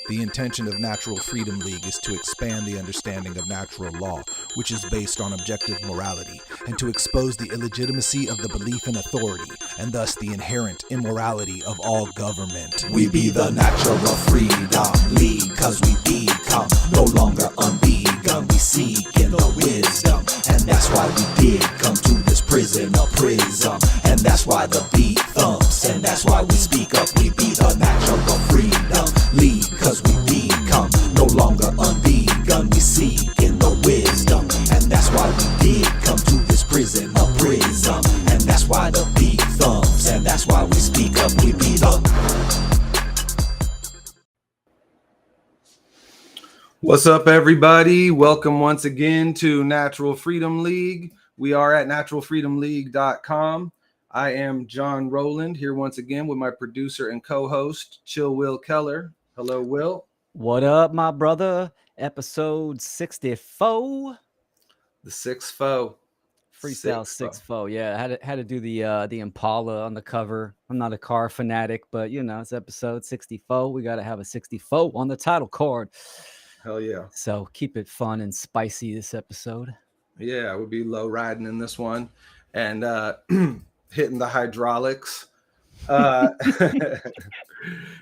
The intention of Natural Freedom League is to expand the understanding of natural law, which is based on objective morality, and to expose the illegitimacy of the belief in authority, and thus the inherent immorality of all government. We be the Natural Freedom League, cause we become no longer unvegan. We seek in the wisdom, and that's why we did come to this prison of prism. And that's why the beat thumps, and that's why we speak up. We be the Natural Freedom League, cause we become no longer unvegan. We seek in the wisdom, and that's why we did come to this prison of prism. And that's why the beat thumps, and that's why we speak up. We be the... What's up, everybody? Welcome once again to Natural Freedom League. We are at naturalfreedomleague.com. I am John Rowland, here once again with my producer and co-host, Chill Will Keller. Hello, Will. What up, my brother? Episode 64. The sixth foe. Freestyle six foe. Yeah, had to do the Impala on the cover. I'm not a car fanatic, but you know, it's episode 64. We got to have a 64 on the title card. Hell yeah. So keep it fun and spicy this episode. Yeah, we'll be low riding in this one and hitting the hydraulics.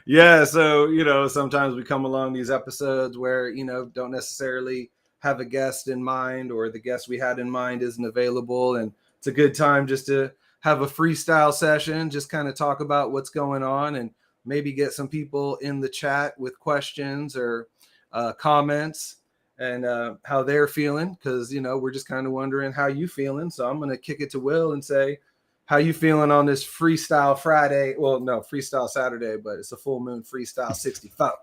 Yeah, so, you know, sometimes we come along these episodes where, you know, don't necessarily have a guest in mind, or the guest we had in mind isn't available. And it's a good time just to have a freestyle session, just kind of talk about what's going on and maybe get some people in the chat with questions or comments and how they're feeling, because you know we're just kind of wondering how you feeling. So I'm going to kick it to Will and say, how you feeling on this Freestyle Friday? Well, no, Freestyle Saturday, but it's a full moon Freestyle 64.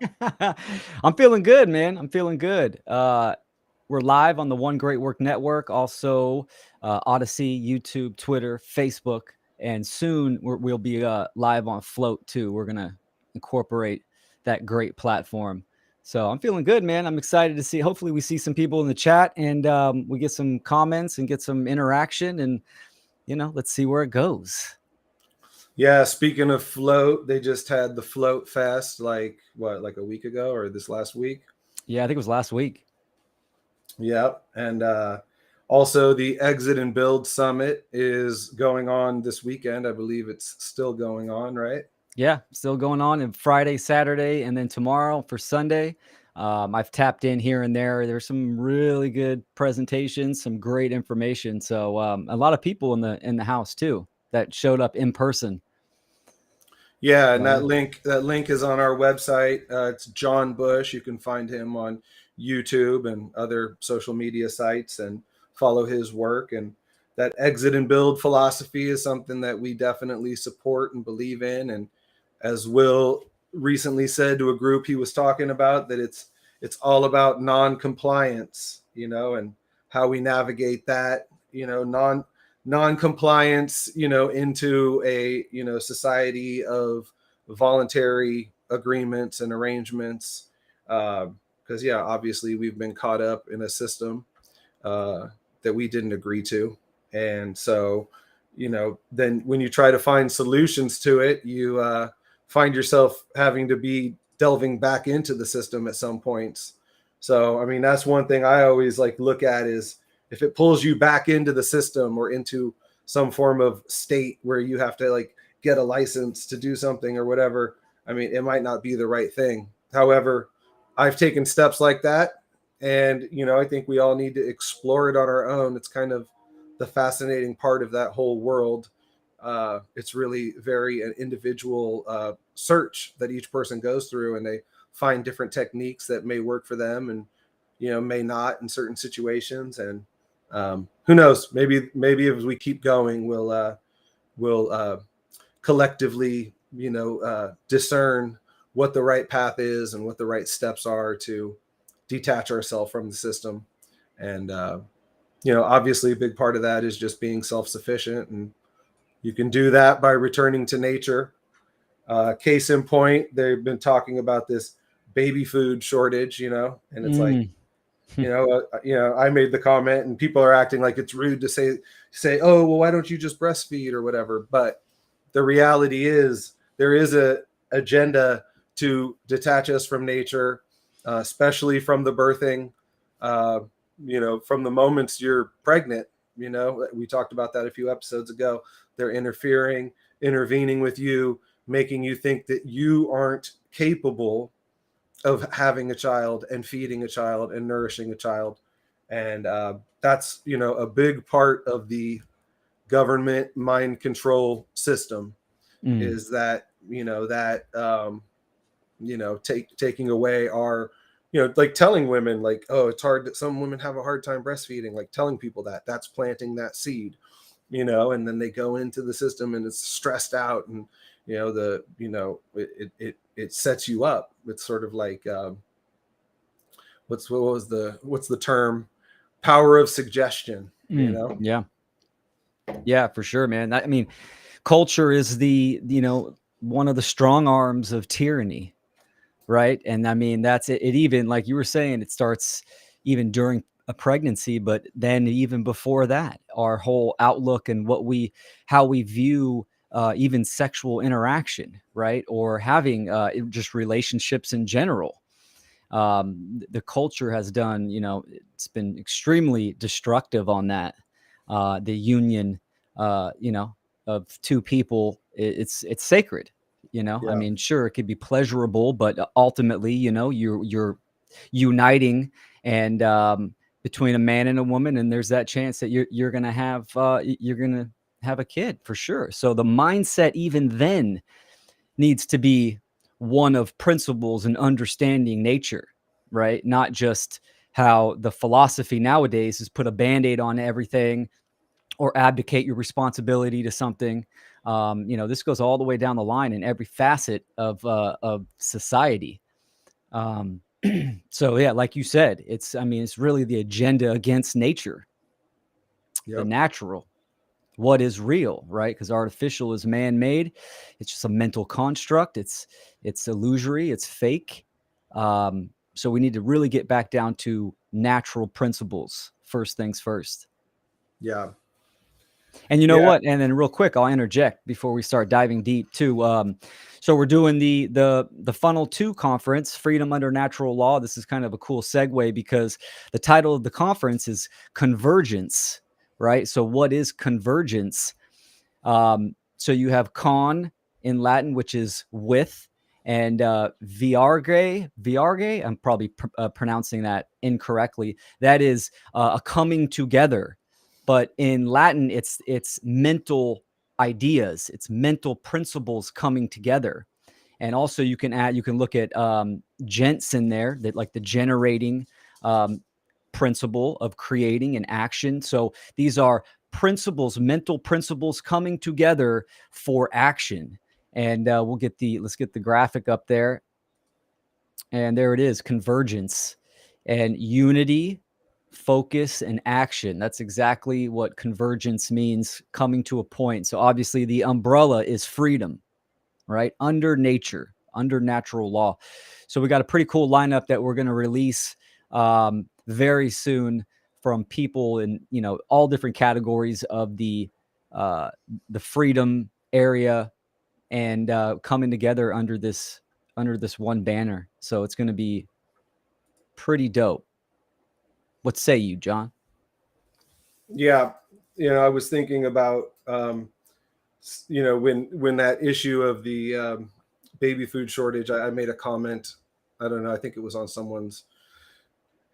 I'm feeling good, man. I'm feeling good. We're live on the One Great Work Network, also Odyssey, YouTube, Twitter, Facebook, and soon we'll be live on Float too. We're going to incorporate that great platform. So I'm feeling good, man. I'm excited to see. Hopefully we see some people in the chat and we get some comments and get some interaction, and, you know, let's see where it goes. Yeah, speaking of Float, they just had the Float Fest like a week ago or this last week? Yeah, I think it was last week. Yep. And also the Exit and Build Summit is going on this weekend. I believe it's still going on, right? Yeah, still going on in Friday, Saturday, and then tomorrow for Sunday. I've tapped in here and there. There's some really good presentations, some great information. So a lot of people in the house too that showed up in person. Yeah, and that link is on our website. It's John Bush. You can find him on YouTube and other social media sites and follow his work. And that exit and build philosophy is something that we definitely support and believe in. And as Will recently said to a group he was talking about, that it's all about non-compliance, you know, and how we navigate that, you know, non-compliance, you know, into a, you know, society of voluntary agreements and arrangements. Because, yeah, obviously we've been caught up in a system that we didn't agree to. And so, you know, then when you try to find solutions to it, you find yourself having to be delving back into the system at some points. So, I mean, that's one thing I always like look at is if it pulls you back into the system or into some form of state where you have to like get a license to do something or whatever, I mean, it might not be the right thing. However, I've taken steps like that. And, you know, I think we all need to explore it on our own. It's kind of the fascinating part of that whole world. It's really very an individual search that each person goes through, and they find different techniques that may work for them and, you know, may not in certain situations. And who knows, maybe as we keep going, we'll collectively, you know, discern what the right path is and what the right steps are to detach ourselves from the system. And, you know, obviously a big part of that is just being self-sufficient, and you can do that by returning to nature. Case in point, they've been talking about this baby food shortage, you know, and it's like, you know, I made the comment and people are acting like it's rude to say, oh, well, why don't you just breastfeed or whatever? But the reality is there is a agenda to detach us from nature, especially from the birthing, from the moments you're pregnant. We talked about that a few episodes ago. They're intervening with you, making you think that you aren't capable of having a child and feeding a child and nourishing a child. And that's, a big part of the government mind control system, is that, taking away our, like telling women like, oh, it's hard that some women have a hard time breastfeeding, like telling people that's planting that seed, and then they go into the system and it's stressed out, and it sets you up. It's sort of like what's the term, power of suggestion. Yeah, for sure, man. I mean, culture is the one of the strong arms of tyranny, right? And I mean, that's it. It even, like you were saying, it starts even during a pregnancy, but then even before that, our whole outlook and how we view even sexual interaction, right? Or having just relationships in general. The culture has done, it's been extremely destructive on that. The union, of two people, it's sacred. I mean, sure, it could be pleasurable, but ultimately, you're uniting, and between a man and a woman, and there's that chance that you're gonna have a kid for sure. So the mindset even then needs to be one of principles and understanding nature, right? Not just how the philosophy nowadays is put a band-aid on everything or abdicate your responsibility to something. This goes all the way down the line in every facet of society. So yeah, like you said, it's really the agenda against nature, the natural. What is real, right? Because artificial is man-made. It's just a mental construct. It's illusory. It's fake. So we need to really get back down to natural principles. First things first. Yeah. And you know what? And then real quick, I'll interject before we start diving deep too. So we're doing the FUNL 2 conference, Freedom Under Natural Law. This is kind of a cool segue because the title of the conference is Convergence, right? So what is convergence? So you have con in Latin, which is with, and viarge, I'm probably pronouncing that incorrectly. That is a coming together. But in Latin, it's mental ideas, it's mental principles coming together. And also you can look at gents in there, that like the generating principle of creating an action. So these are principles, mental principles coming together for action. And let's get the graphic up there. And there it is, convergence and unity, focus, and action. That's exactly what convergence means, coming to a point. So obviously the umbrella is freedom, right? Under nature, under natural law. So we got a pretty cool lineup that we're going to release very soon from people in, all different categories of the freedom area, and coming together under this one banner. So it's going to be pretty dope. What say you, John? Yeah. I was thinking about, when that issue of the baby food shortage, I made a comment. I don't know. I think it was on someone's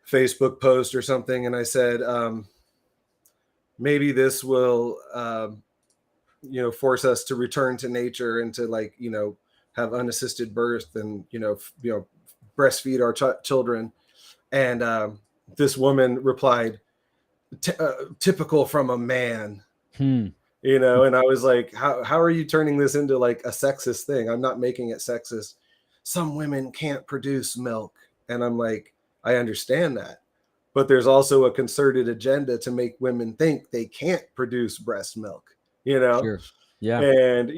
Facebook post or something. And I said, maybe this will, force us to return to nature and to have unassisted birth and, breastfeed our children. And this woman replied, typical from a man. And I was like, how are you turning this into like a sexist thing? I'm not making it sexist. Some women can't produce milk. And I'm like, I understand that. But there's also a concerted agenda to make women think they can't produce breast milk, Sure. Yeah. And,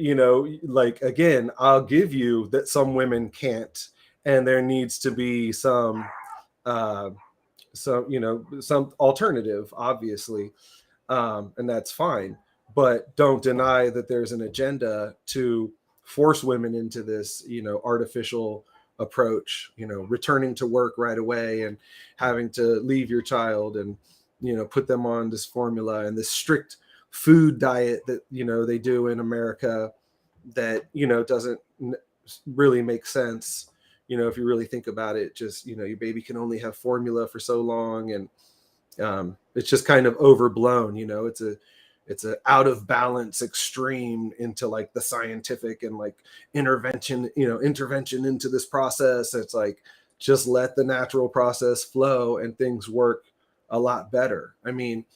again, I'll give you that some women can't. And there needs to be some alternative, obviously. And that's fine. But don't deny that there's an agenda to force women into this, artificial approach, you know, returning to work right away and having to leave your child and, you know, put them on this formula and this strict food diet that, you know, they do in America that, you know, doesn't really make sense. You know, if you really think about it, just, you know, your baby can only have formula for so long. And it's just kind of overblown, you know, it's a out of balance extreme into like the scientific and like intervention into this process. It's like, just let the natural process flow and things work a lot better. I mean,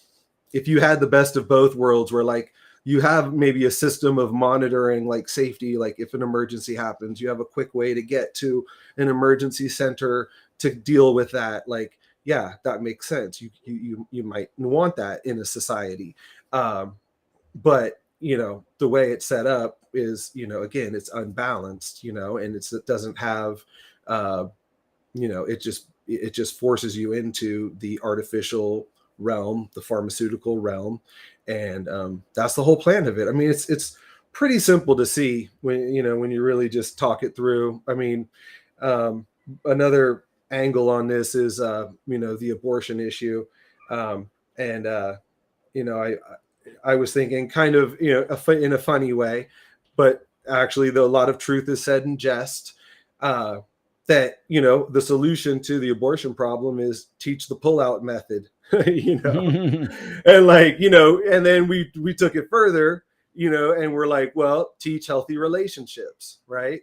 if you had the best of both worlds where like you have maybe a system of monitoring like safety, like if an emergency happens, you have a quick way to get to an emergency center to deal with that. Like, yeah, that makes sense. You might want that in a society. But, you know, the way it's set up is, you know, again, it's unbalanced, you know, and it doesn't have, you know, it just forces you into the artificial realm, the pharmaceutical realm. And that's the whole plan of it. I mean, it's pretty simple to see when, you know, when you really just talk it through. I mean, another angle on this is, you know, the abortion issue. And, you know, I was thinking kind of, you know, in a funny way, but actually though a lot of truth is said in jest, that, you know, the solution to the abortion problem is teach the pullout method, you know, and like, you know, and then we took it further, you know, and we're like, well, teach healthy relationships, right?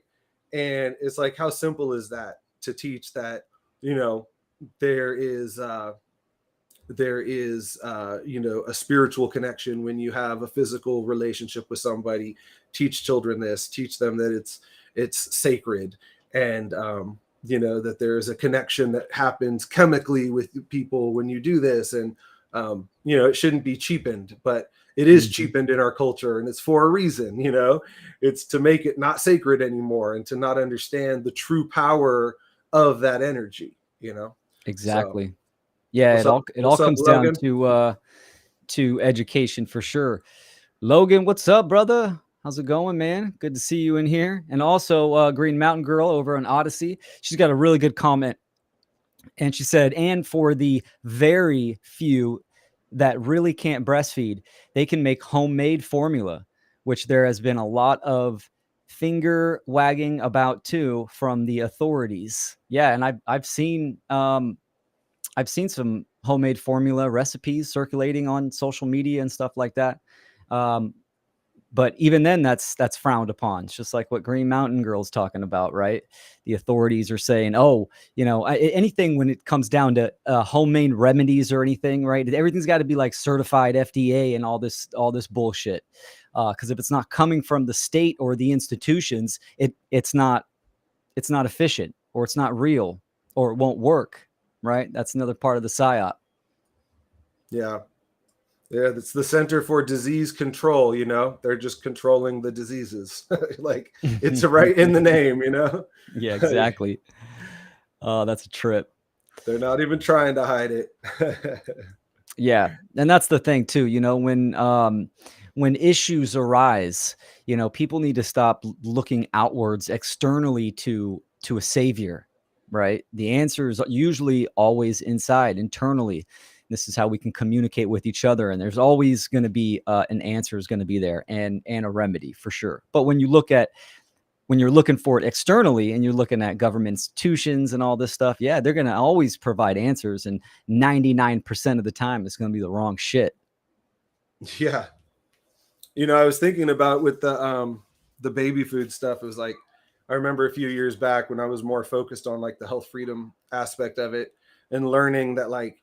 And it's like, how simple is that to teach that, you know, there is, you know, a spiritual connection when you have a physical relationship with somebody. Teach children this, teach them that it's sacred, and you know, that there's a connection that happens chemically with people when you do this. And you know, it shouldn't be cheapened, but it is cheapened in our culture, and it's for a reason. You know, it's to make it not sacred anymore and to not understand the true power of that energy, you know. Exactly. So, Yeah, what's up? it all What's up, comes down Logan? to education for sure. Logan, what's up, brother? How's it going, man? Good to see you in here. And also, Green Mountain Girl over on Odyssey. She's got a really good comment. And she said, and for the very few that really can't breastfeed, they can make homemade formula, which there has been a lot of finger wagging about too from the authorities. Yeah, and I've seen some homemade formula recipes circulating on social media and stuff like that. But even then, that's frowned upon. It's just like what Green Mountain Girl's talking about, right? The authorities are saying, oh, you know, anything when it comes down to homemade remedies or anything, right? Everything's got to be like certified FDA and all this bullshit. Because if it's not coming from the state or the institutions, it's not efficient, or it's not real, or it won't work, right? That's another part of the psyop. Yeah. Yeah, it's the Center for Disease Control, you know. They're just controlling the diseases. Like, it's right in the name, you know. Yeah, exactly. Oh, that's a trip. They're not even trying to hide it. Yeah, and that's the thing too, you know, when issues arise, you know, people need to stop looking outwards externally to a savior, right? The answer is usually always inside, internally. This is how we can communicate with each other, and there's always going to be an answer is going to be there, and a remedy for sure. But when you're looking for it externally and you're looking at government institutions and all this stuff, yeah, they're going to always provide answers. And 99% of the time, it's going to be the wrong shit. Yeah. You know, I was thinking about with the baby food stuff. It was like, I remember a few years back when I was more focused on like the health freedom aspect of it and learning that, like,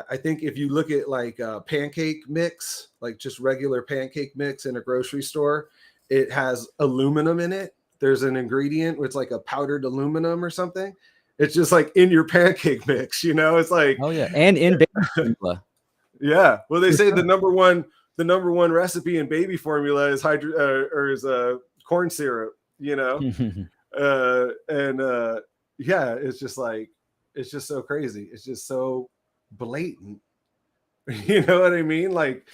I think if you look at like pancake mix, like just regular pancake mix in a grocery store, it has aluminum in it. There's an ingredient where it's like a powdered aluminum or something. It's just like in your pancake mix, you know. It's like, Oh yeah, and in baby formula. yeah. Well, they For say sure. the number one recipe in baby formula is corn syrup, you know. Yeah, it's just like, it's just so crazy. It's just so blatant. You know what I mean? Like,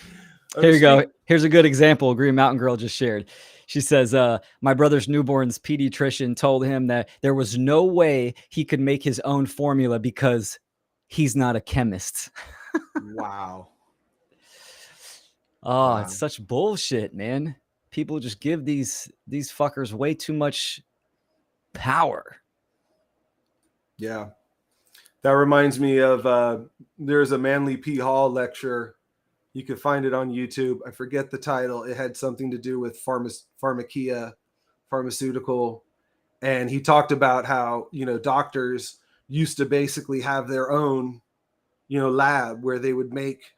Here you go. Here's a good example. Green Mountain Girl just shared. She says, my brother's newborn's pediatrician told him that there was no way he could make his own formula because he's not a chemist. Wow. Oh, Wow. it's such bullshit, man. People just give these fuckers way too much power. Yeah. That reminds me of there's a Manly P. Hall lecture. You can find it on YouTube. I forget the title. It had something to do with pharmaceutical. And he talked about how, doctors used to basically have their own, lab where they would make,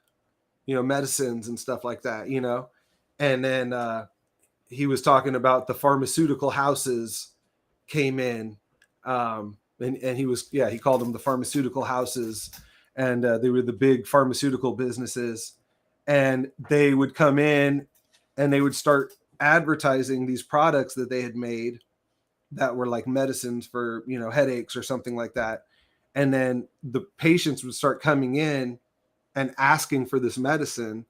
medicines and stuff like that, And then he was talking about the pharmaceutical houses came in. And he called them the pharmaceutical houses. And they were the big pharmaceutical businesses. And they would come in and they would start advertising these products that they had made that were like medicines for, headaches or something like that. And then the patients would start coming in and asking for this medicine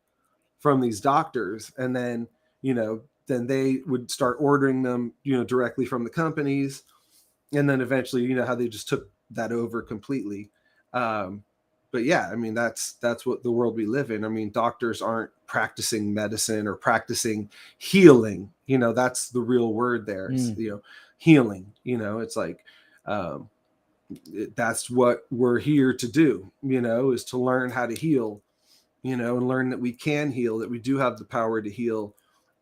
from these doctors. And then, then they would start ordering them, directly from the companies. And then eventually, how they just took that over completely. But yeah, I mean, that's what the world we live in. I mean, doctors aren't practicing medicine or practicing healing. That's the real word there. It's, healing. It's like that's what we're here to do. Is to learn how to heal. And learn that we can heal, that we do have the power to heal,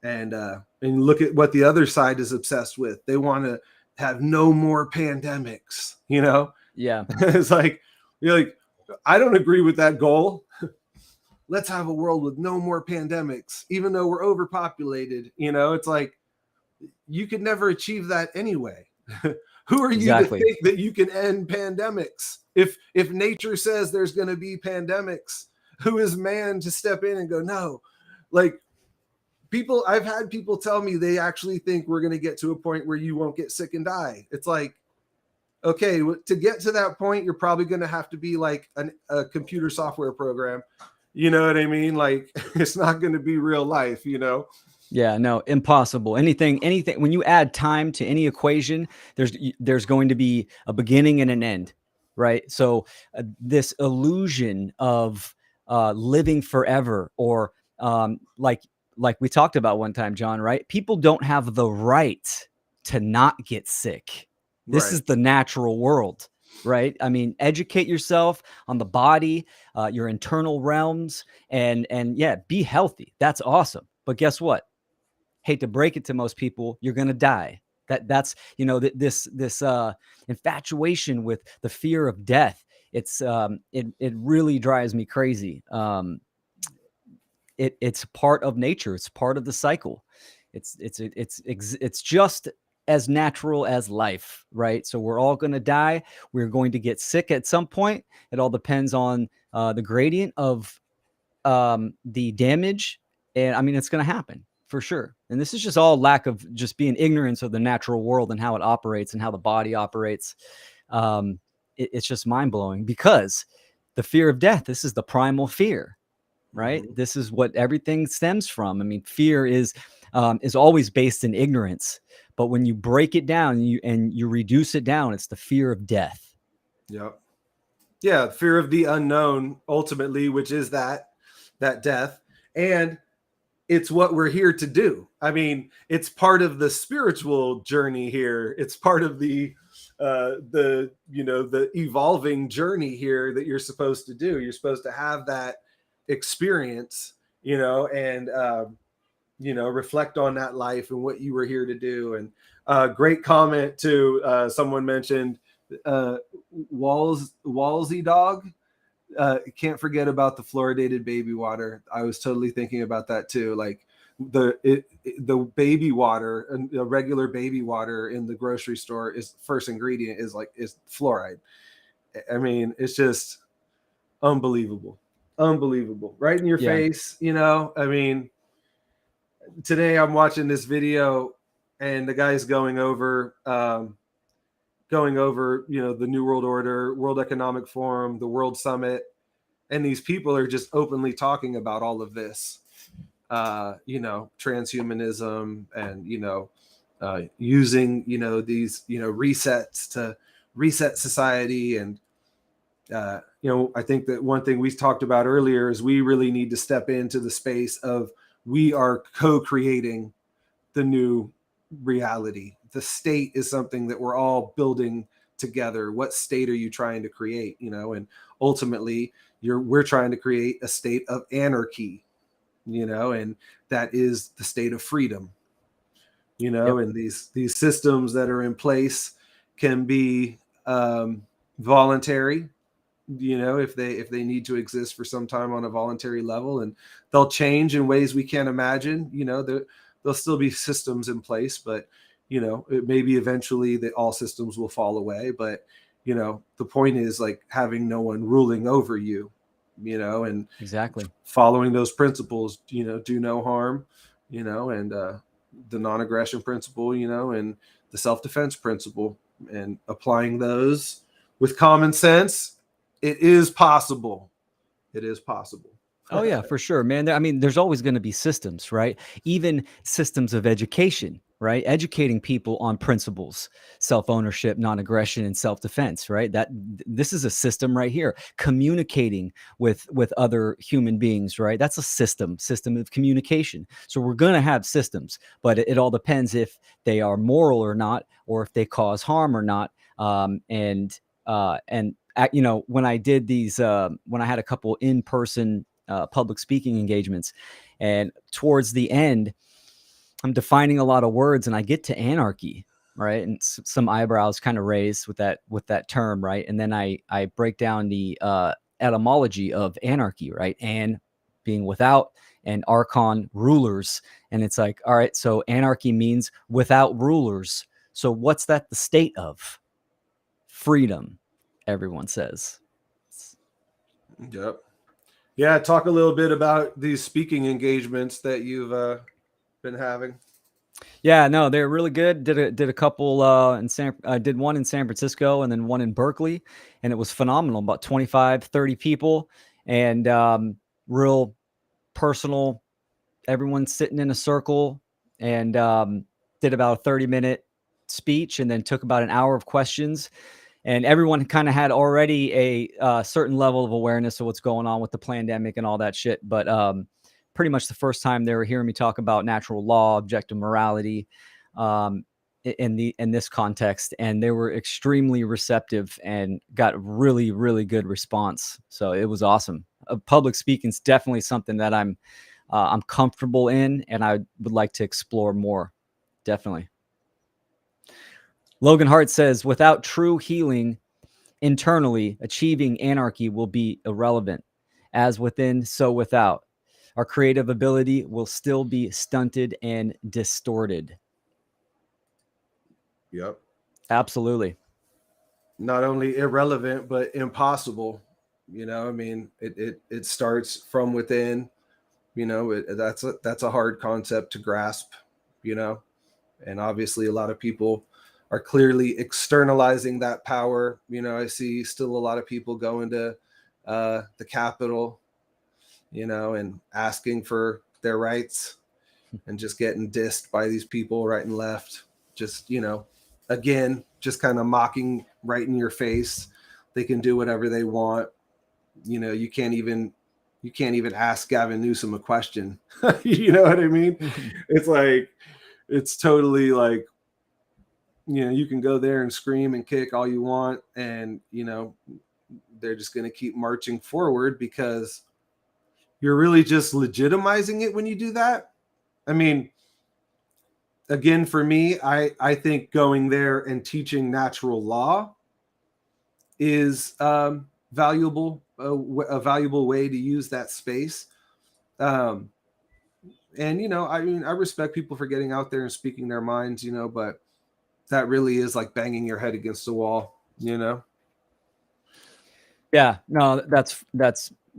and look at what the other side is obsessed with. They want to have no more pandemics. Yeah, it's like you're like. I don't agree with that goal. Let's have a world with no more pandemics, even though we're overpopulated. It's like you could never achieve that anyway. Who are you to think that you can end pandemics? If nature says there's going to be pandemics, who is man to step in and go, no? Like I've had people tell me they actually think we're going to get to a point where you won't get sick and die. It's like, okay, to get to that point, you're probably going to have to be like a computer software program. You know what I mean? Like it's not going to be real life, Yeah, no, impossible. Anything. When you add time to any equation, there's going to be a beginning and an end, right? So this illusion of living forever, or like we talked about one time, John, right? People don't have the right to not get sick. This is the natural world, right? I mean, educate yourself on the body, your internal realms, and yeah, be healthy. That's awesome. But guess what? Hate to break it to most people, you're going to die. That's this infatuation with the fear of death. It's it really drives me crazy. It's part of nature. It's part of the cycle. It's just as natural as life, right? So we're all going to die. We're going to get sick at some point. It all depends on the gradient of the damage. And I mean, it's going to happen for sure. And this is just all lack of just being ignorance of the natural world and how it operates and how the body operates. It's just mind blowing because the fear of death, this is the primal fear, right? Mm-hmm. This is what everything stems from. I mean, fear is always based in ignorance. But when you break it down and you reduce it down, it's the fear of death. Yep. Yeah, fear of the unknown, ultimately, which is that death. And it's what we're here to do. I mean, it's part of the spiritual journey here. It's part of the evolving journey here that you're supposed to do. You're supposed to have that experience, and reflect on that life and what you were here to do. And great comment too. Someone mentioned Walsey dog. Can't forget about the fluoridated baby water. I was totally thinking about that too. Like the baby water and the regular baby water in the grocery store is first ingredient is fluoride. I mean, it's just unbelievable right in your face. I mean, today I'm watching this video and the guy's going over the New World Order, World Economic Forum, the World Summit, and these people are just openly talking about all of this. transhumanism and, using, these, resets to reset society. And, I think that one thing we talked about earlier is we really need to step into the space of we are co-creating the new reality. The state is something that we're all building together. What state are you trying to create? And ultimately we're trying to create a state of anarchy, and that is the state of freedom, Yep. and these systems that are in place can be voluntary, if they need to exist for some time on a voluntary level, and they'll change in ways we can't imagine. There'll still be systems in place, but it may be eventually that all systems will fall away. But the point is like having no one ruling over you, and Exactly. following those principles, do no harm, and the non-aggression principle, and the self-defense principle, and applying those with common sense. It is possible. It is possible. Oh yeah, for sure, man. I mean, there's always going to be systems, right? Even systems of education, right? Educating people on principles, self-ownership, non-aggression, and self-defense, right? This is a system right here. Communicating with other human beings, right? That's a system of communication. So we're going to have systems, but it all depends if they are moral or not, or if they cause harm or not. When I did these, when I had a couple in-person public speaking engagements, and towards the end, I'm defining a lot of words, and I get to anarchy, right? And some eyebrows kind of raised with that term, right? And then I break down the etymology of anarchy, right? And being without, and archon, rulers, and it's like, all right, so anarchy means without rulers. So what's that the state of? Freedom, everyone says. Yep. Yeah. Talk a little bit about these speaking engagements that you've been having. Yeah, no, they're really good. Did a couple did one in San Francisco and then one in Berkeley, and it was phenomenal. About 25, 30 people, and real personal. Everyone sitting in a circle, and did about a 30-minute speech, and then took about an hour of questions. And everyone kind of had already a certain level of awareness of what's going on with the pandemic and all that shit. But pretty much the first time they were hearing me talk about natural law, objective morality, in this context, and they were extremely receptive and got really, really good response. So it was awesome. Public speaking is definitely something that I'm comfortable in, and I would like to explore more. Definitely. Logan Hart says, without true healing internally, achieving anarchy will be irrelevant. As within, so without. Our creative ability will still be stunted and distorted. Yep. Absolutely. Not only irrelevant, but impossible. I mean, it starts from within. That's a hard concept to grasp. And obviously a lot of people are clearly externalizing that power. I see still a lot of people going to the Capitol, and asking for their rights, and just getting dissed by these people right and left. Just, again, just kind of mocking right in your face. They can do whatever they want. You can't even ask Gavin Newsom a question. You know what I mean? It's like, it's totally like, you can go there and scream and kick all you want, and they're just going to keep marching forward because you're really just legitimizing it when you do that. I mean, again, for me, I think going there and teaching natural law is valuable, a valuable way to use that space. And I mean, I respect people for getting out there and speaking their minds, but that really is like banging your head against the wall, Yeah, no, that's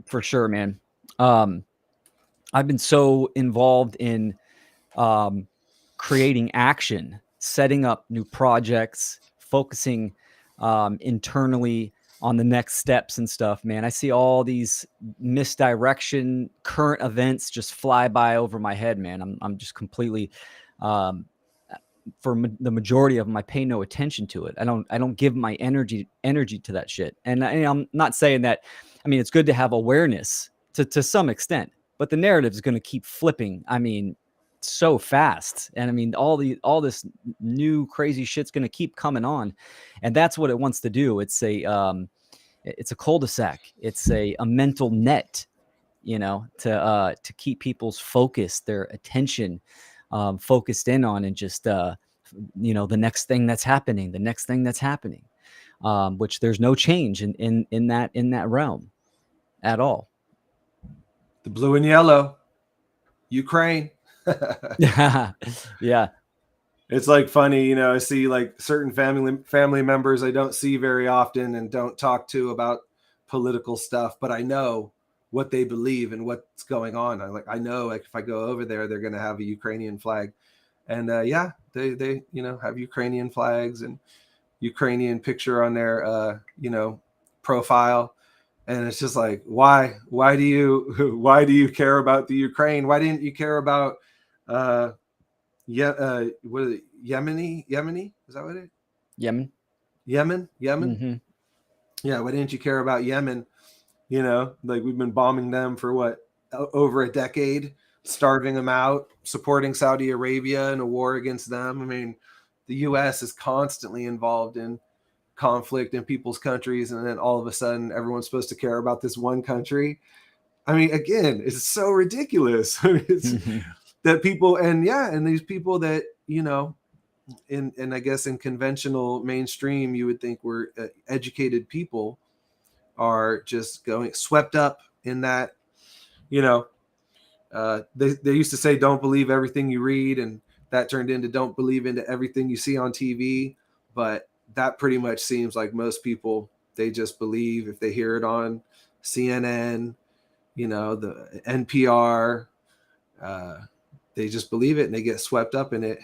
for sure, man. I've been so involved in creating action, setting up new projects, focusing internally on the next steps and stuff, man. I see all these misdirection current events just fly by over my head, man. I'm just completely, for the majority of them, I pay no attention to it. I don't give my energy to that shit. And I'm not saying that. I mean, it's good to have awareness to some extent, but the narrative is going to keep flipping. I mean, so fast, and I mean, all this new crazy shit's going to keep coming on, and that's what it wants to do. It's a cul-de-sac. It's a mental net, to keep people's focus, their attention, focused in on, and just the next thing that's happening, which there's no change in that realm at all. The blue and yellow, Ukraine. Yeah. It's like funny, I see like certain family members I don't see very often and don't talk to about political stuff, but I know what they believe and what's going on. I know, like, if I go over there, they're going to have a Ukrainian flag, and they have Ukrainian flags and Ukrainian picture on their profile, and it's just like, why do you care about the Ukraine? Why didn't you care about what is it? Yemeni? Is that what it is? Yemen. Mm-hmm. Yeah. Why didn't you care about Yemen? Like, we've been bombing them for what, over a decade, starving them out, supporting Saudi Arabia in a war against them. I mean, the U.S. is constantly involved in conflict in people's countries, and then all of a sudden everyone's supposed to care about this one country. I mean, again, it's so ridiculous. It's that people, and these people that, in I guess in conventional mainstream, you would think were educated people, are just going swept up in that. They used to say, don't believe everything you read, and that turned into don't believe into everything you see on TV. But that pretty much seems like most people, they just believe if they hear it on CNN, the NPR, they just believe it and they get swept up in it,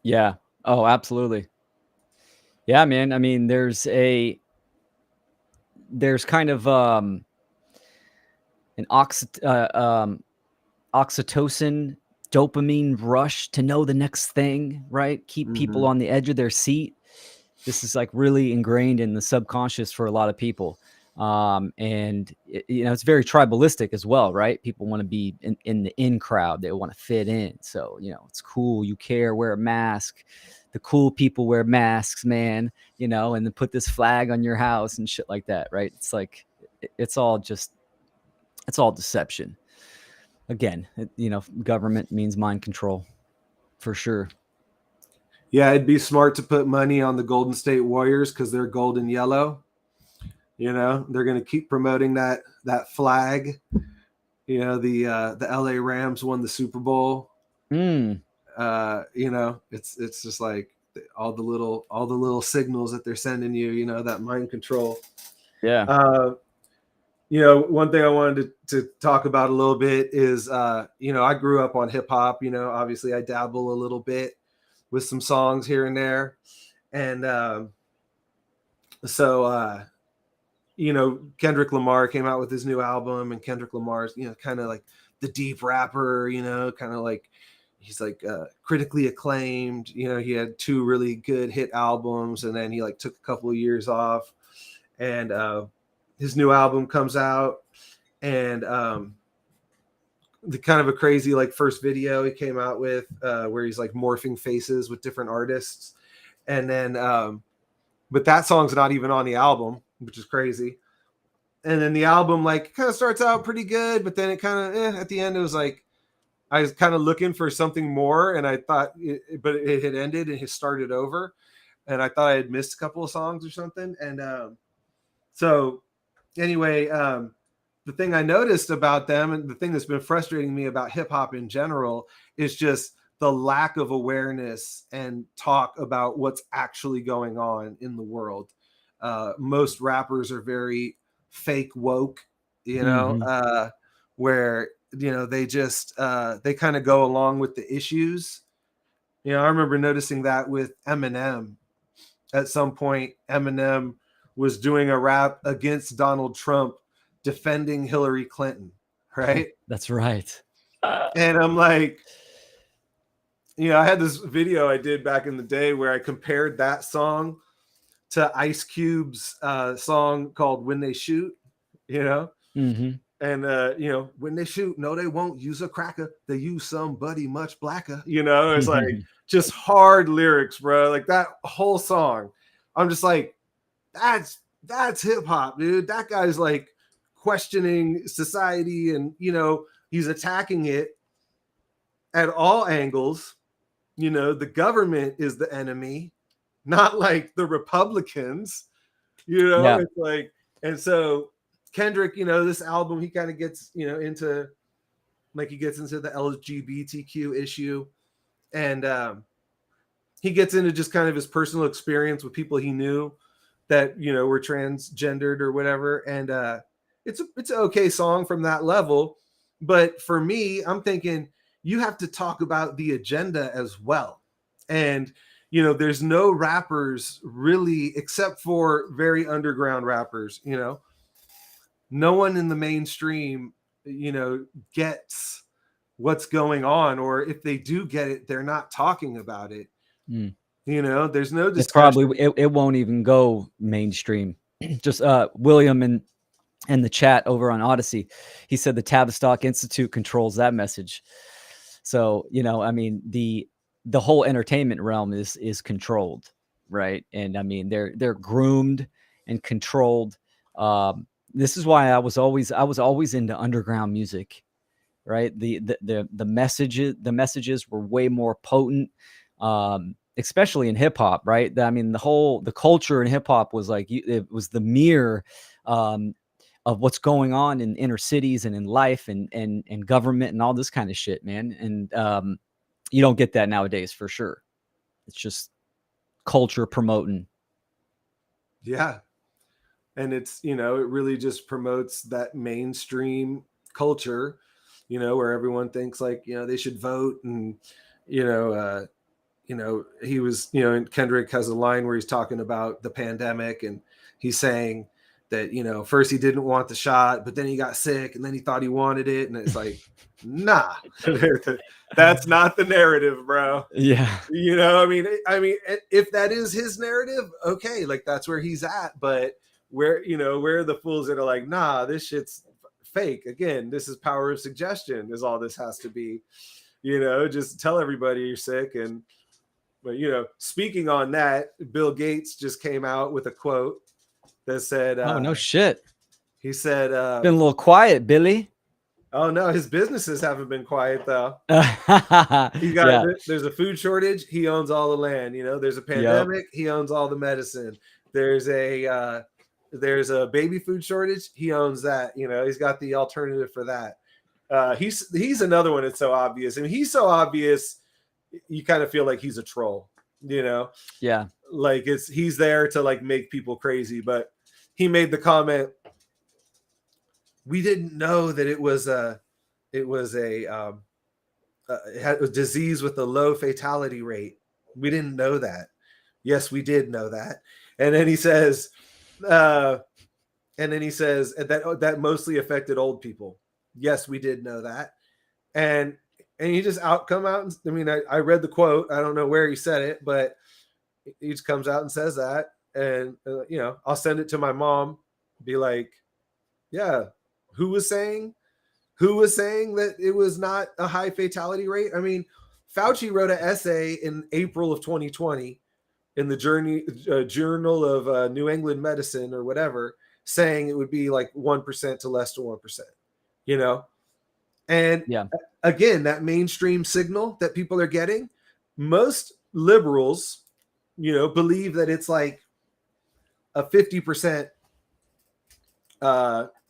Yeah. Oh, absolutely. Yeah, man. I mean, there's kind of an oxytocin dopamine rush to know the next thing, right? Keep people on the edge of their seat. This is like really ingrained in the subconscious for a lot of people. And it's very tribalistic as well, right? People want to be in the in crowd. They want to fit in. So, it's cool. You care, wear a mask. The cool people wear masks, man, and then put this flag on your house and shit like that, right? It's like, it's all deception. Again, government means mind control for sure. Yeah, it'd be smart to put money on the Golden State Warriors because they're gold and yellow. They're going to keep promoting that flag. The LA Rams won the Super Bowl. It's just like all the little signals that they're sending you, that mind control. Yeah. One thing I wanted to talk about a little bit is, I grew up on hip hop. Obviously I dabble a little bit with some songs here and there. And Kendrick Lamar came out with his new album, and Kendrick Lamar's, kind of like the deep rapper, kind of like, he's like critically acclaimed. He had 2 really good hit albums, and then he like took a couple of years off, and his new album comes out, and the kind of a crazy like first video he came out with, where he's like morphing faces with different artists, and then but that song's not even on the album, which is crazy. And then the album like kind of starts out pretty good, but then it kind of at the end it was like, I was kind of looking for something more, and I thought but it had ended and it started over, and I thought I had missed a couple of songs or something. And so anyway, the thing I noticed about them, and the thing that's been frustrating me about hip hop in general, is just the lack of awareness and talk about what's actually going on in the world. Most rappers are very fake woke, where they just they kind of go along with the issues. I remember noticing that with Eminem. At some point, Eminem was doing a rap against Donald Trump defending Hillary Clinton, right? That's right. And I'm like, I had this video I did back in the day where I compared that song to Ice Cube's song called When They Shoot, Mm-hmm. And, when they shoot, no, they won't use a cracker. They use somebody much blacker. It's like just hard lyrics, bro. Like that whole song. I'm just like, that's hip hop, dude. That guy's like questioning society and, he's attacking it at all angles. The government is the enemy, not like the Republicans, Yeah. It's like, and so Kendrick, this album, he kind of gets, into like, he gets into the LGBTQ issue, and he gets into just kind of his personal experience with people he knew that, were transgendered or whatever. And it's an okay song from that level. But for me, I'm thinking you have to talk about the agenda as well. And, there's no rappers really, except for very underground rappers, no one in the mainstream, gets what's going on, or if they do get it, they're not talking about it. There's no discussion. It's probably it won't even go mainstream. Just William and the chat over on Odyssey, he said the Tavistock Institute controls that message. So I mean, the whole entertainment realm is controlled, right? And I mean, they're groomed and controlled. This is why I was always into underground music, right? The messages were way more potent, especially in hip hop, right? I mean, the culture in hip hop was like, it was the mirror of what's going on in inner cities and in life and government and all this kind of shit, man. And you don't get that nowadays for sure. It's just culture promoting. Yeah. And it's, it really just promotes that mainstream culture, where everyone thinks like, they should vote. And, he was, and Kendrick has a line where he's talking about the pandemic, and he's saying that, first he didn't want the shot, but then he got sick, and then he thought he wanted it. And it's like, nah, that's not the narrative, bro. Yeah. I mean, if that is his narrative, okay, like that's where he's at. But where are the fools that are like, nah, this shit's fake? Again, this is power of suggestion is all this has to be. Just tell everybody you're sick. And but speaking on that, Bill Gates just came out with a quote that said, oh no shit. He said, been a little quiet, Billy. Oh no, his businesses haven't been quiet though. There's a food shortage, he owns all the land. There's a pandemic, he owns all the medicine. There's a baby food shortage, he owns that. He's got the alternative for that. He's another one that's so obvious. I mean, he's so obvious, you kind of feel like he's a troll. Yeah, like he's there to like make people crazy. But he made the comment, we didn't know that it was a disease with a low fatality rate. We didn't know that. Yes, we did know that. And then he says, that mostly affected old people. Yes, we did know that. And he just come out. And, I mean, I read the quote. I don't know where he said it, but he just comes out and says that. And, I'll send it to my mom, be like, yeah, who was saying that it was not a high fatality rate? I mean, Fauci wrote an essay in April of 2020 in the Journal of New England Medicine or whatever, saying it would be like 1% to less than 1%, And yeah, again, that mainstream signal that people are getting, most liberals, believe that it's like a 50%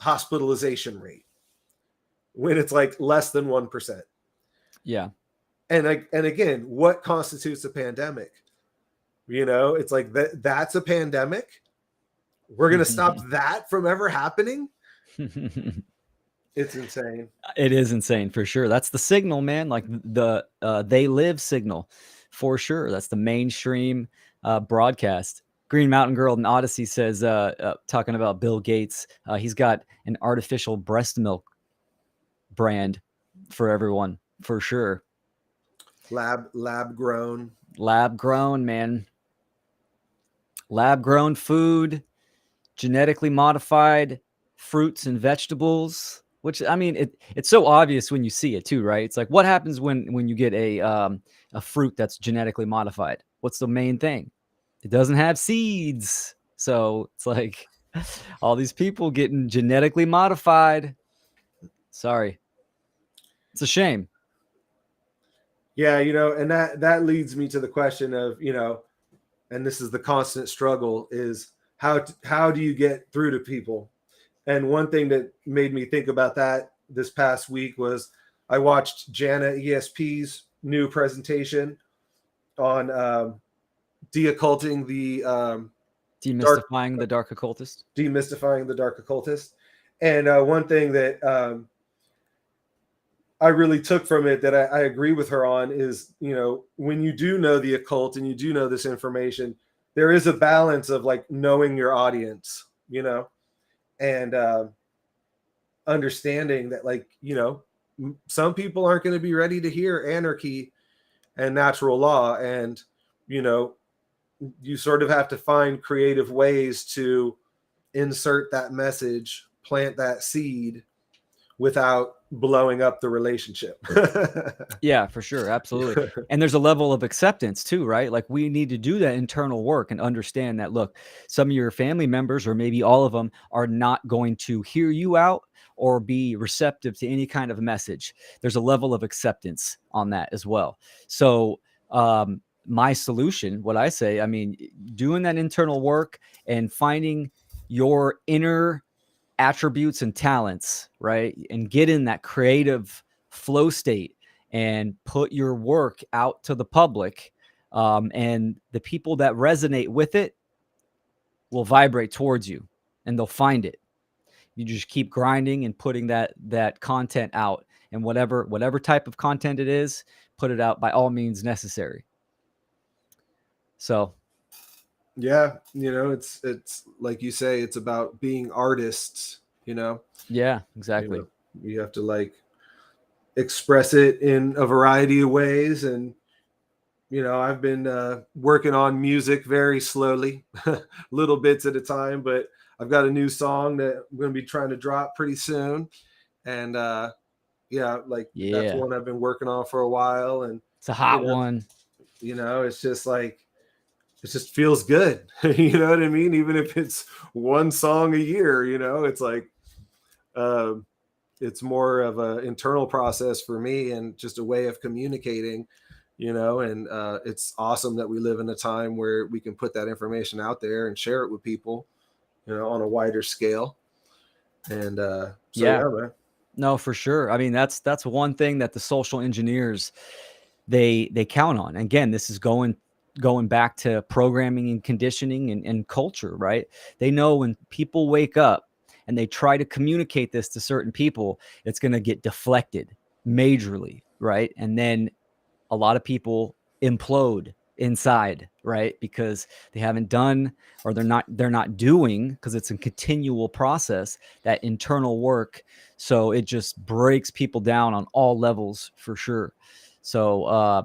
hospitalization rate when it's like less than 1%. Yeah. And again, what constitutes a pandemic? It's like that's a pandemic. We're going to stop that from ever happening. It's insane. It is insane for sure. That's the signal, man. Like the they live signal for sure. That's the mainstream broadcast. Green Mountain Girl in Odyssey says, talking about Bill Gates, he's got an artificial breast milk brand for everyone, for sure. Lab grown. Lab grown, man. Lab grown food, genetically modified fruits and vegetables. Which, I mean, it's so obvious when you see it too, right? It's like, what happens when you get a fruit that's genetically modified? What's the main thing? It doesn't have seeds. So it's like all these people getting genetically modified. Sorry. It's a shame. Yeah, you know, and that leads me to the question of, you know, and this is the constant struggle, is how do you get through to people? And one thing that made me think about that this past week was I watched Jana ESP's new presentation on deocculting the Demystifying the dark occultist. Demystifying the dark occultist. And one thing that I really took from it that I agree with her on is, you know, when you do know the occult and you do know this information, there is a balance of like knowing your audience, you know, and understanding that, like, you know, some people aren't going to be ready to hear anarchy and natural law. And, you know, you sort of have to find creative ways to insert that message, plant that seed without blowing up the relationship. Yeah, for sure. Absolutely. And there's a level of acceptance too, right? Like, we need to do that internal work and understand that, look, some of your family members, or maybe all of them, are not going to hear you out or be receptive to any kind of message. There's a level of acceptance on that as well. So, my solution, what I say, I mean, doing that internal work and finding your inner attributes and talents, right? And get in that creative flow state and put your work out to the public. And the people that resonate with it will vibrate towards you, and they'll find it. You just keep grinding and putting that content out, and whatever type of content it is, put it out by all means necessary. So, yeah, you know, it's like you say, it's about being artists, you know. yeah, exactly. You know, you have to like express it in a variety of ways. And, you know, I've been working on music very slowly, little bits at a time, but I've got a new song that I'm going to be trying to drop pretty soon. And yeah, like that's Yeah, one I've been working on for a while. And, it's a hot you know, one. you know, it's just like, it just feels good. You know what I mean? Even if it's one song a year, you know, it's like, it's more of an internal process for me and just a way of communicating, you know. And it's awesome that we live in a time where we can put that information out there and share it with people, you know, on a wider scale. And so yeah, man. No, for sure. I mean, that's one thing that the social engineers they count on. Again, this is going back to programming and conditioning and culture, right? They know when people wake up and they try to communicate this to certain people, it's going to get deflected majorly, right? And then a lot of people implode inside, right? Because they haven't done, or they're not doing, because it's a continual process, that internal work. So it just breaks people down on all levels, for sure. So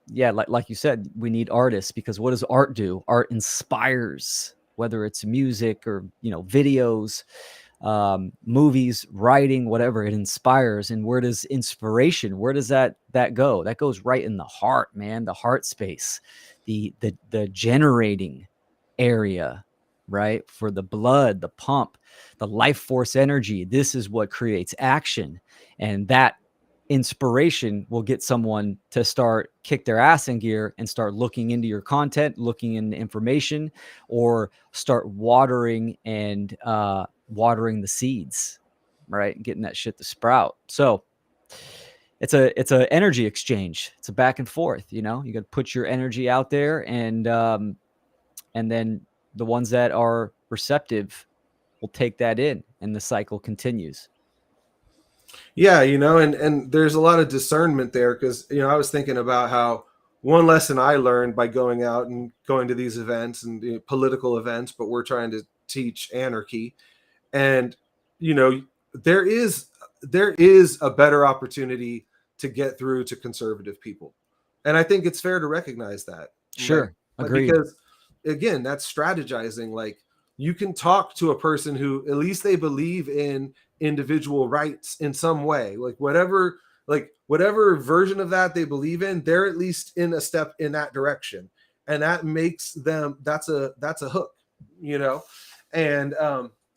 yeah, like you said, we need artists, because what does art do? Art inspires, whether it's music or, you know, videos, movies, writing, whatever. It inspires. And where does inspiration, where does that go? That goes right in the heart, man. The heart space, the generating area, right? For the blood, the pump, the life force energy. This is what creates action. And that inspiration will get someone to start kick their ass in gear and start looking into your content, looking into information, or start watering the seeds, right? Getting that shit to sprout. So it's a energy exchange. It's a back and forth, you know. You got to put your energy out there, and then the ones that are receptive will take that in, and the cycle continues. Yeah, you know, and there's a lot of discernment there, because, you know, I was thinking about how one lesson I learned by going out and going to these events and political events, but we're trying to teach anarchy. And, you know, there is a better opportunity to get through to conservative people. And I think it's fair to recognize that. Sure. Agreed. Because again, that's strategizing. Like, you can talk to a person who at least they believe in individual rights in some way, like whatever version of that they believe in, they're at least in a step in that direction. And that makes them, that's a hook, you know? And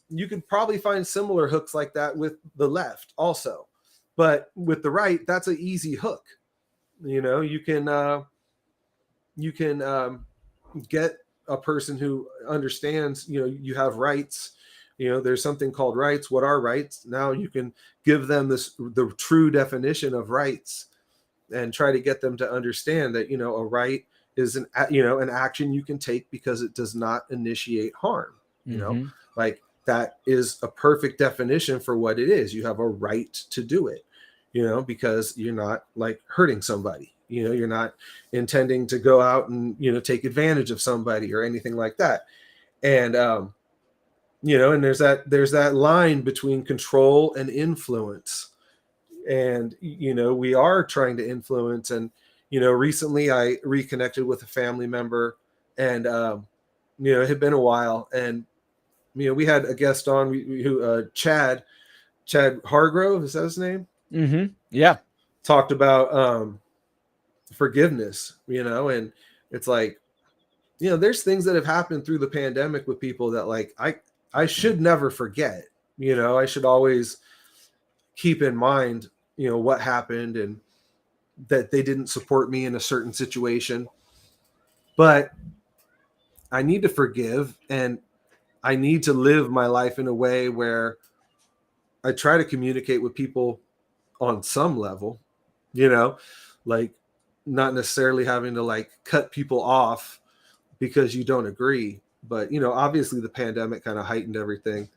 you could probably find similar hooks like that with the left also. But with the right, that's an easy hook. You know, you can get a person who understands, you know, you have rights, you know, there's something called rights. What are rights? Now you can give them the true definition of rights and try to get them to understand that, you know, a right is an action you can take because it does not initiate harm. You know, like that is a perfect definition for what it is. You have a right to do it, you know, because you're not like hurting somebody. You know, you're not intending to go out and, you know, take advantage of somebody or anything like that. And, you know, and there's that line between control and influence. And, you know, we are trying to influence. And, you know, recently I reconnected with a family member and, you know, it had been a while. And, you know, we had a guest on who Chad Hargrove, is that his name? Yeah. Talked about, forgiveness, you know, and it's like, you know, there's things that have happened through the pandemic with people that like I should never forget. You know, I should always keep in mind, you know, what happened and that they didn't support me in a certain situation. But I need to forgive, and I need to live my life in a way where I try to communicate with people on some level, you know, like not necessarily having to like cut people off because you don't agree. But, you know, obviously the pandemic kind of heightened everything.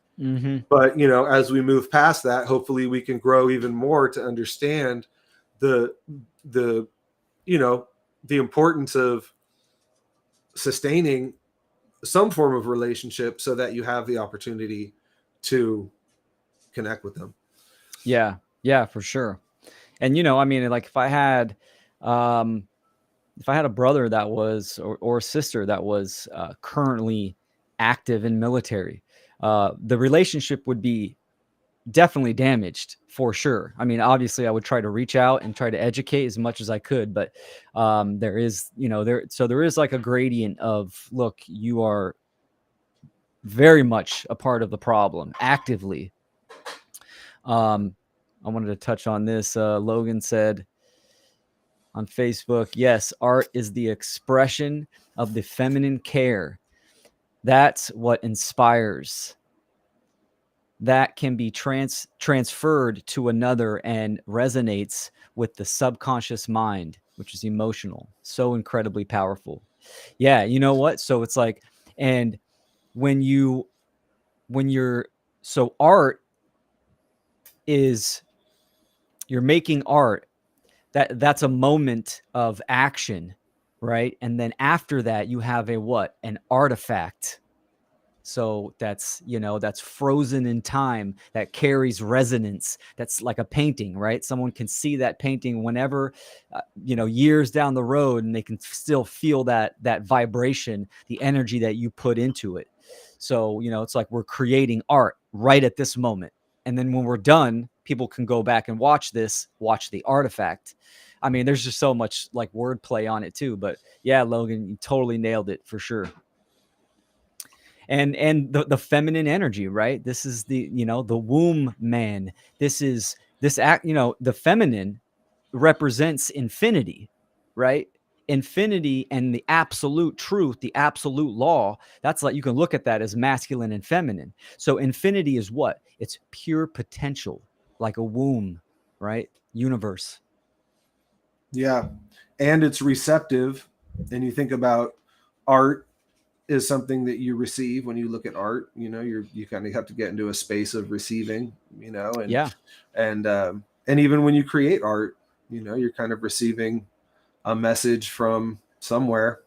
But, you know, as we move past that, hopefully we can grow even more to understand the you know, the importance of sustaining some form of relationship so that you have the opportunity to connect with them. Yeah, for sure. And, you know, I mean, like if I had a brother that was, or a sister that was currently active in military, the relationship would be definitely damaged for sure. I mean, obviously I would try to reach out and try to educate as much as I could, but there is, you know, there is like a gradient of, look, you are very much a part of the problem actively. I wanted to touch on this. Logan said on Facebook, yes, art is the expression of the feminine care. That's what inspires. That can be transferred to another and resonates with the subconscious mind, which is emotional. So incredibly powerful. Yeah, you know what? So it's like, and when you're, so art is, you're making art, that's a moment of action, right? And then after that, you have an artifact. So that's, you know, that's frozen in time, that carries resonance. That's like a painting, right? Someone can see that painting whenever, you know, years down the road, and they can still feel that vibration, the energy that you put into it. So, you know, it's like we're creating art right at this moment. And then when we're done, people can go back and watch the artifact. I mean, there's just so much like wordplay on it too. But yeah, Logan, you totally nailed it for sure. And the feminine energy, right? This is the, you know, the womb man. This act, you know, the feminine represents infinity, right? Infinity and the absolute truth, the absolute law. That's like, you can look at that as masculine and feminine. So infinity is what? It's pure potential, like a womb, right? Universe. Yeah. And it's receptive. And you think about art is something that you receive when you look at art. You know, you kind of have to get into a space of receiving, you know, and, and even when you create art, you know, you're kind of receiving a message from somewhere.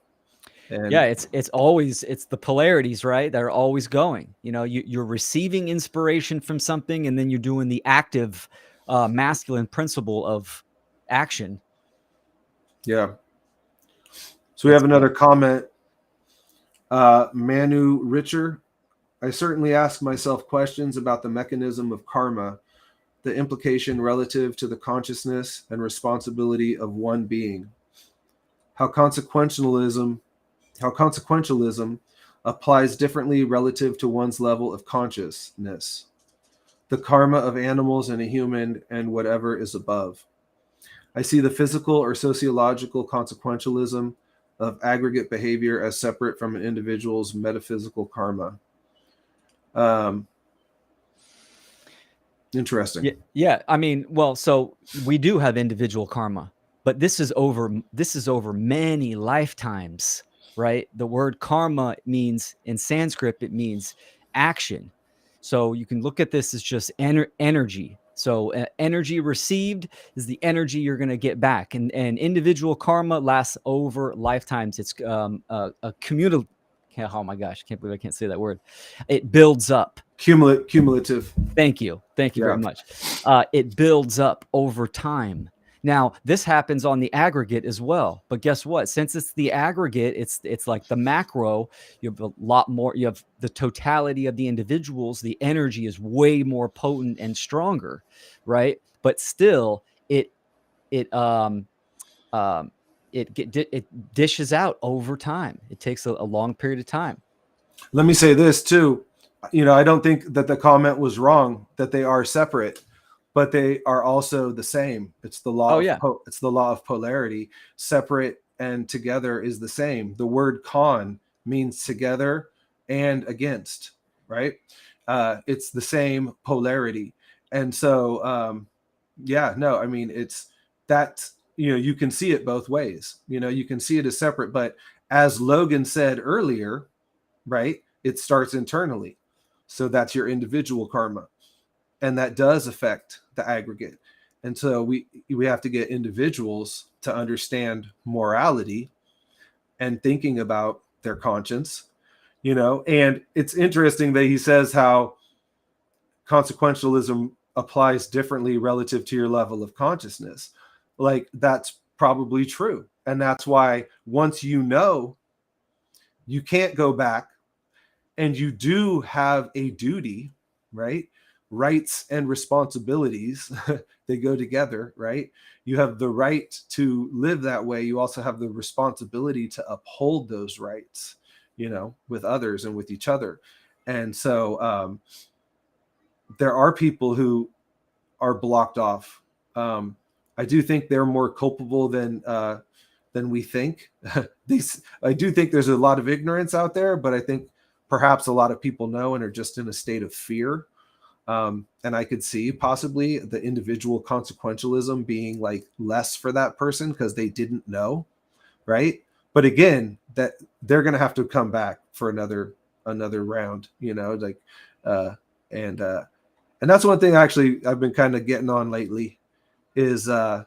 And yeah, it's always, it's the polarities, right? They're always going. You know, you're receiving inspiration from something, and then you're doing the active masculine principle of action. yeah. So we That's have good. another comment. Manu Richer. I certainly ask myself questions about the mechanism of karma, the implication relative to the consciousness and responsibility of one being. How consequentialism applies differently relative to one's level of consciousness. The karma of animals and a human and whatever is above. I see the physical or sociological consequentialism of aggregate behavior as separate from an individual's metaphysical karma. Interesting. Yeah, yeah. I mean, well, so we do have individual karma, but this is over many lifetimes, right? The word karma means, in Sanskrit, it means action. So you can look at this as just energy. So energy received is the energy you're going to get back, and individual karma lasts over lifetimes. It's a cumulative. Oh my gosh, I can't believe I can't say that word. It builds up. Cumulative. Thank you. Thank you very much. It builds up over time. Now, this happens on the aggregate as well. But guess what? Since it's the aggregate, it's like the macro. You have a lot more. You have the totality of the individuals. The energy is way more potent and stronger, right? But still, it dishes out over time. It takes a long period of time. Let me say this too. I don't think that the comment was wrong, that they are separate, but they are also the same. It's the law. Oh yeah. It's the law of polarity. Separate and together is the same. The word con means together and against, right? It's the same polarity. And so, yeah, no, I mean, it's that, you can see it both ways. You can see it as separate, but as Logan said earlier, right, it starts internally. So that's your individual karma, and that does affect the aggregate. And so we have to get individuals to understand morality and thinking about their conscience, and it's interesting that he says how consequentialism applies differently relative to your level of consciousness. Like, that's probably true. And that's why once you can't go back, and you do have a duty, right? Rights and responsibilities, they go together, right? You have the right to live that way. You also have the responsibility to uphold those rights, with others and with each other. And so there are people who are blocked off. I do think they're more culpable than we think. I do think there's a lot of ignorance out there, but I think perhaps a lot of people know and are just in a state of fear. And I could see possibly the individual consequentialism being like less for that person because they didn't know, right? But again, that they're going to have to come back for another round, and that's one thing actually I've been kind of getting on lately is that,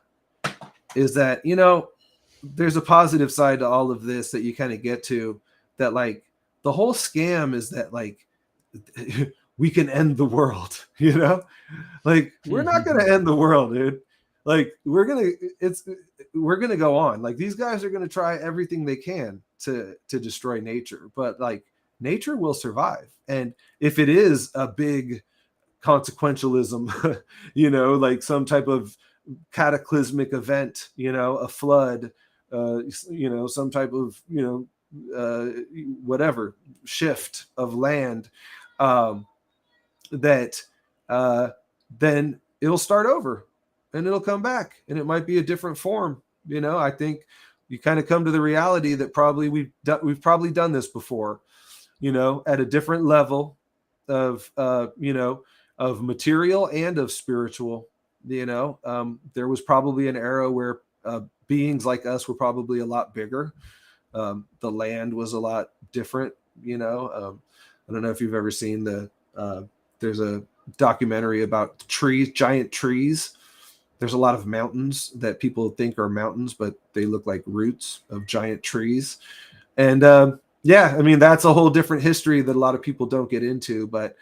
there's a positive side to all of this that you kind of get to, that like the whole scam is that like we can end the world, like we're not going to end the world, dude. Like we're going to go on. Like these guys are going to try everything they can to destroy nature, but like nature will survive. And if it is a big consequentialism, like some type of cataclysmic event, a flood, some type of, whatever shift of land, that then it'll start over and it'll come back and it might be a different form. I think you kind of come to the reality that probably we've probably done this before, at a different level of, of material and of spiritual. There was probably an era where beings like us were probably a lot bigger. The land was a lot different. I don't know if you've ever seen there's a documentary about trees, giant trees, There's a lot of mountains that people think are mountains, but they look like roots of giant trees. And yeah, I mean, that's a whole different history that a lot of people don't get into. But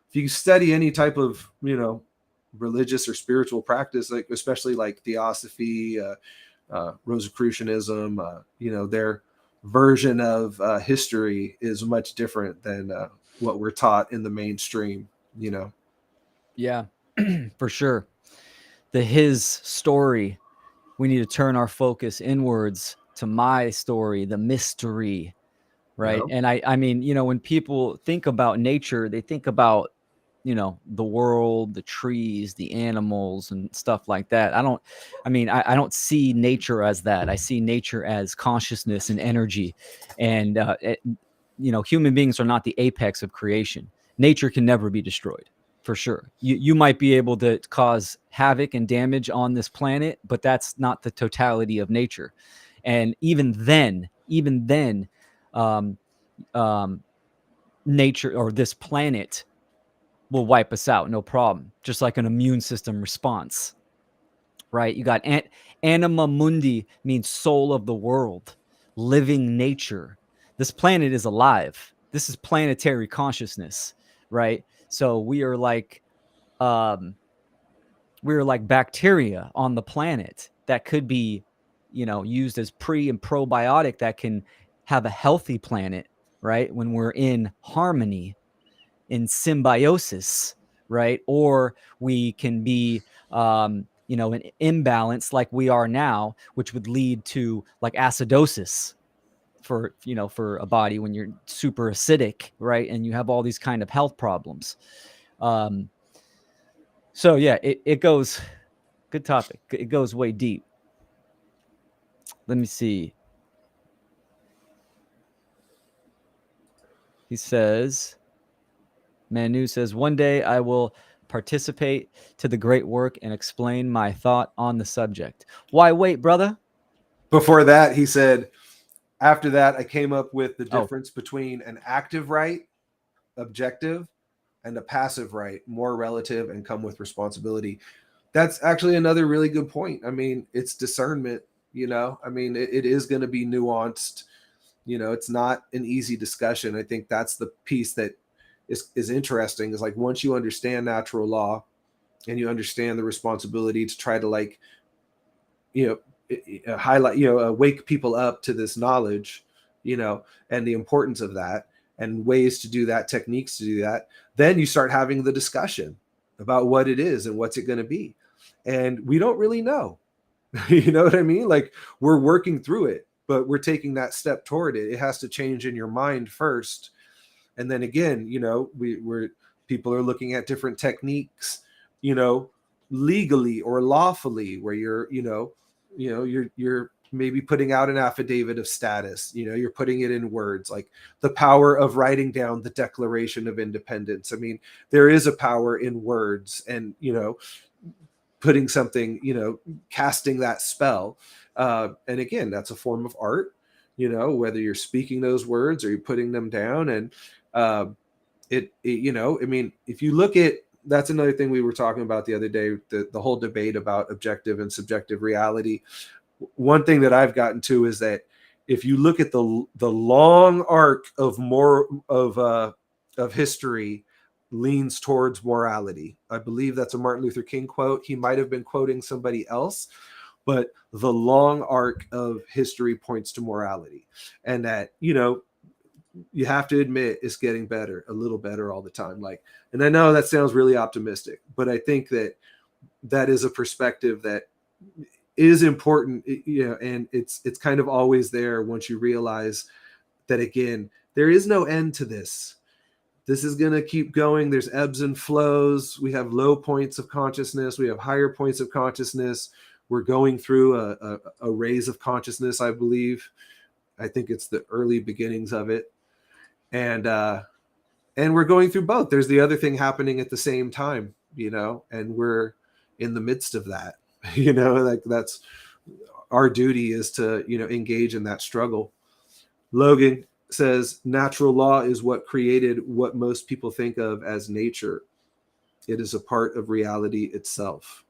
if you study any type of, religious or spiritual practice, like especially like theosophy, Rosicrucianism, their version of history is much different than what we're taught in the mainstream, Yeah, for sure. His story, we need to turn our focus inwards to my story, the mystery, right? Yeah. And I mean, when people think about nature, they think about, the world, the trees, the animals, and stuff like that. I don't see nature as that. I see nature as consciousness and energy. And, human beings are not the apex of creation. Nature can never be destroyed. For sure. You might be able to cause havoc and damage on this planet, but that's not the totality of nature. And even then, um, nature or this planet will wipe us out, no problem. Just like an immune system response, right? You got anima mundi, means soul of the world, living nature. This planet is alive. This is planetary consciousness, right? So we're like bacteria on the planet that could be, used as pre and probiotic that can have a healthy planet, right? When we're in harmony, in symbiosis, right? Or we can be, an imbalance like we are now, which would lead to like acidosis for a body when you're super acidic, right? And you have all these kind of health problems. So yeah, it goes, good topic. It goes way deep. Let me see. He says, Manu says, one day I will participate to the great work and explain my thought on the subject. Why wait, brother? Before that, he said, after that, I came up with the Oh. difference between an active right, objective, and a passive right, more relative and come with responsibility. That's actually another really good point. I mean, it's discernment, I mean, it is going to be nuanced. It's not an easy discussion. I think that's the piece that is interesting, is like once you understand natural law and you understand the responsibility to try to like, highlight, wake people up to this knowledge, and the importance of that and ways to do that, techniques to do that, then you start having the discussion about what it is and what's it going to be. And we don't really know. You know what I mean? Like, we're working through it, but we're taking that step toward it. It has to change in your mind first. And then again, we're people are looking at different techniques, legally or lawfully, where you're maybe putting out an affidavit of status, you're putting it in words, like the power of writing down the Declaration of Independence. I mean, there is a power in words, and putting something, casting that spell. And again, that's a form of art, whether you're speaking those words or you're putting them down. And I mean, if you look at, that's another thing we were talking about the other day, the whole debate about objective and subjective reality. One thing that I've gotten to is that if you look at the long arc of history, leans towards morality. I believe that's a Martin Luther King quote. He might have been quoting somebody else, but the long arc of history points to morality. And that, you have to admit it's getting better, a little better all the time. Like, and I know that sounds really optimistic, but I think that is a perspective that is important, and it's kind of always there once you realize that, again, there is no end to this. This is going to keep going. There's ebbs and flows. We have low points of consciousness. We have higher points of consciousness. We're going through a raise of consciousness, I believe. I think it's the early beginnings of it. And we're going through both. There's the other thing happening at the same time, and we're in the midst of that, like that's our duty, is to, engage in that struggle. Logan says natural law is what created what most people think of as nature. It is a part of reality itself.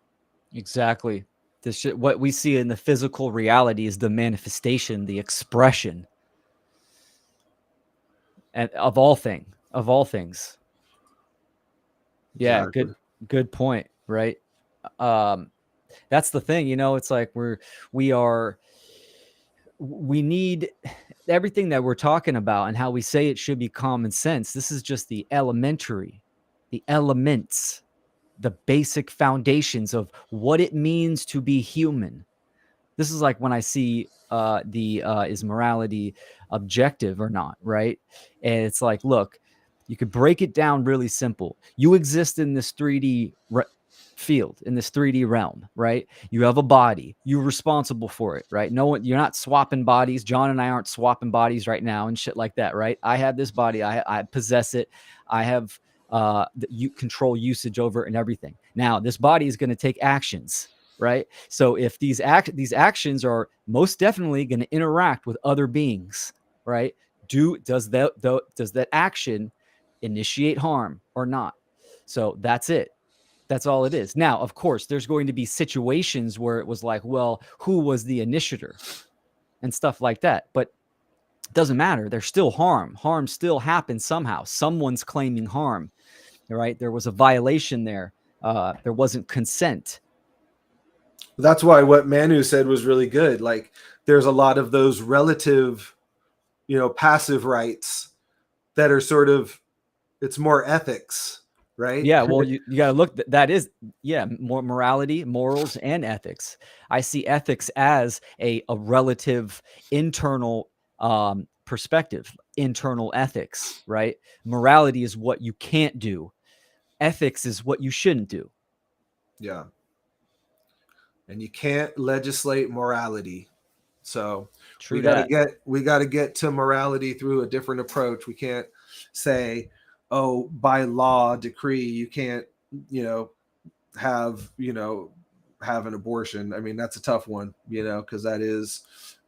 Exactly. This shit, what we see in the physical reality is the manifestation, the expression, and of all things. Yeah, Exactly. good point, right? Um, that's the thing, it's like we are we need everything that we're talking about and how we say it should be common sense. This is just the elementary, the elements, the basic foundations of what it means to be human. This is like when I see the is morality objective or not, right? And it's like, look, you could break it down really simple. You exist in this 3D field, in this 3D realm, right? You have a body. You're responsible for it, right? No one, you're not swapping bodies. John and I aren't swapping bodies right now and shit like that, right? I have this body. I possess it. I have you control usage over it and everything. Now, this body is going to take actions, right? So if these actions are most definitely going to interact with other beings, right? Does that action initiate harm or not? So that's it. That's all it is. Now, of course, there's going to be situations where it was like, well, who was the initiator and stuff like that. But it doesn't matter. There's still harm. Harm still happens somehow. Someone's claiming harm, right? There was a violation there. There wasn't consent. That's why what Manu said was really good. Like, there's a lot of those relative, passive rights that are sort of, it's more ethics, right? Yeah, well, you got to look. That is, yeah, more morality, morals, and ethics. I see ethics as a relative internal perspective, internal ethics, right? Morality is what you can't do. Ethics is what you shouldn't do. Yeah. And you can't legislate morality. So True we got to get to morality through a different approach. We can't say, oh, by law decree you can't, have an abortion. I mean, that's a tough one, because that is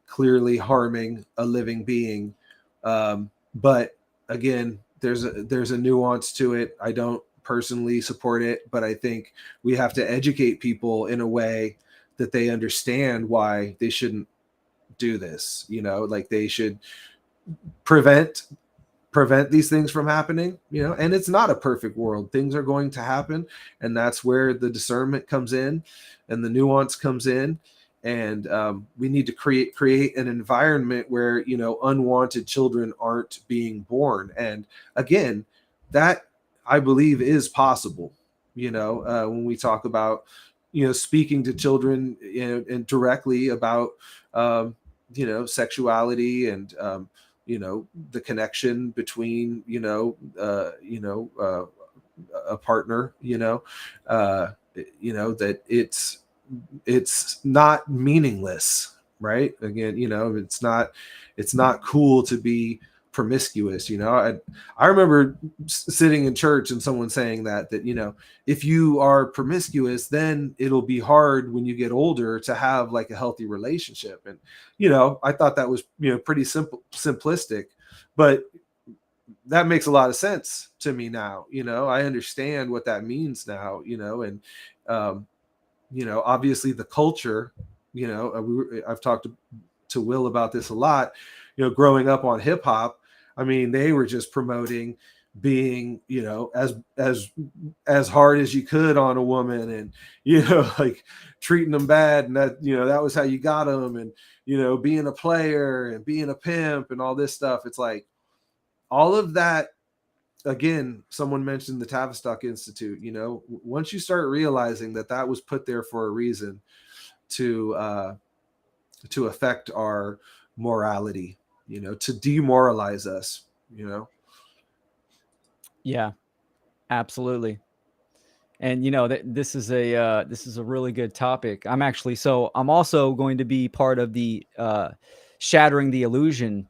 clearly harming a living being. But again, there's a nuance to it. I don't personally support it, but I think we have to educate people in a way that they understand why they shouldn't do this. Like, they should prevent these things from happening, and it's not a perfect world. Things are going to happen, and that's where the discernment comes in and the nuance comes in. And we need to create an environment where unwanted children aren't being born. And again, that, I believe, is possible. When we talk about speaking to children and directly about sexuality and the connection between a partner, that it's not meaningless, right? Again, it's not cool to be promiscuous. I remember sitting in church and someone saying that if you are promiscuous, then it'll be hard when you get older to have like a healthy relationship. And I thought that was pretty simplistic, but that makes a lot of sense to me now. I understand what that means now. And obviously the culture, I've talked to Will about this a lot. Growing up on hip hop, I mean, they were just promoting being, as hard as you could on a woman, and like treating them bad, and that was how you got them, and being a player and being a pimp and all this stuff. It's like all of that. Again, someone mentioned the Tavistock Institute. Once you start realizing that was put there for a reason to affect our morality, to demoralize us, Yeah, absolutely. And this is a really good topic. I'm also going to be part of the Shattering the Illusion